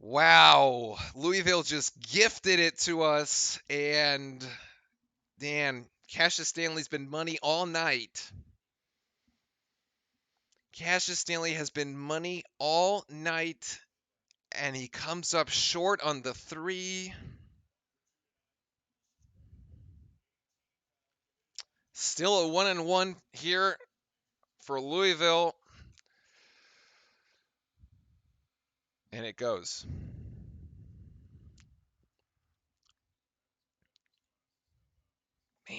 S1: Wow. Louisville just gifted it to us, and Dan, Cassius Stanley's been money all night. Cassius Stanley has been money all night, and he comes up short on the 3. Still a 1-and-1 here for Louisville. And it goes. Man.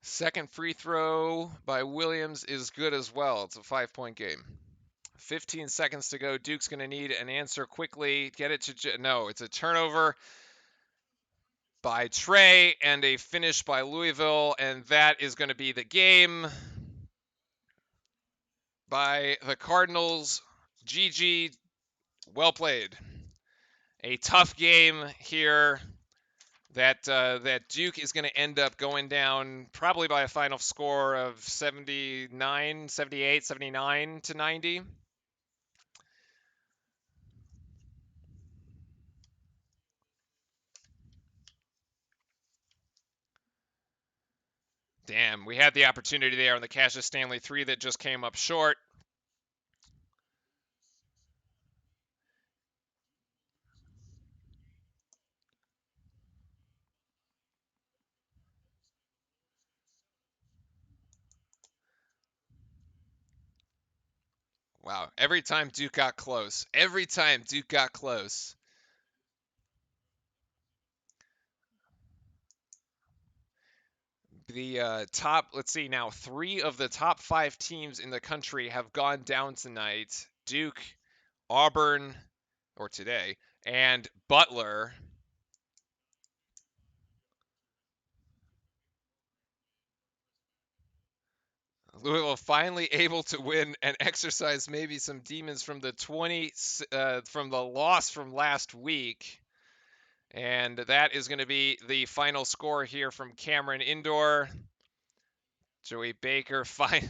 S1: Second free throw by Williams is good as well. It's a 5-point game. 15 seconds to go. Duke's going to need an answer quickly. Get it to no, it's a turnover by Trey and a finish by Louisville, and that is going to be the game by the Cardinals. GG, well played. A tough game here that Duke is going to end up going down probably by a final score of 79, 78, 79 to 90. Damn, we had the opportunity there on the Cassius Stanley 3 that just came up short. Wow, every time Duke got close. Every time Duke got close. The top, let's see now, 3 of the top 5 teams in the country have gone down tonight. Duke, Auburn, or today, and Butler. Louisville finally able to win and exercise maybe some demons from the from the loss from last week. And that is going to be the final score here from Cameron Indoor. Joey Baker,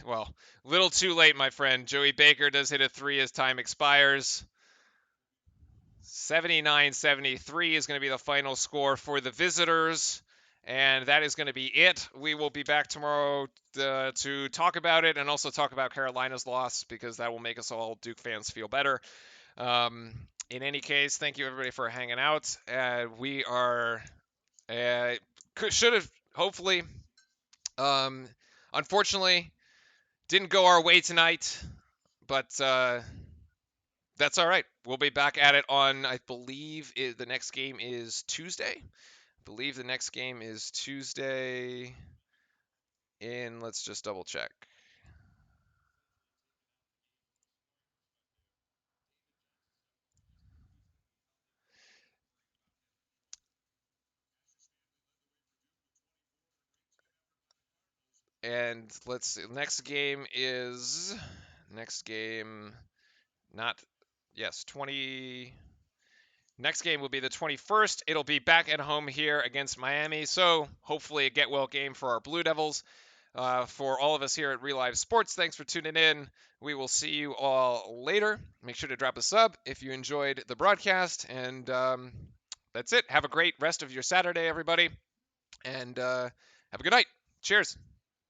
S1: well, little too late, my friend. Joey Baker does hit a 3 as time expires. 79-73 is going to be the final score for the visitors. And that is going to be it. We will be back tomorrow to talk about it and also talk about Carolina's loss because that will make us all Duke fans feel better. In any case, thank you everybody for hanging out. We are should have hopefully, unfortunately, didn't go our way tonight, but that's all right. We'll be back at it on, I believe the next game is Tuesday. Believe the next game is Tuesday let's just double check. And let's see. Next game not yes, 20 Next game will be the 21st. It'll be back at home here against Miami. So hopefully a get well game for our Blue Devils. For all of us here at Real Live Sports, thanks for tuning in. We will see you all later. Make sure to drop a sub if you enjoyed the broadcast. And that's it. Have a great rest of your Saturday, everybody. And have a good night. Cheers.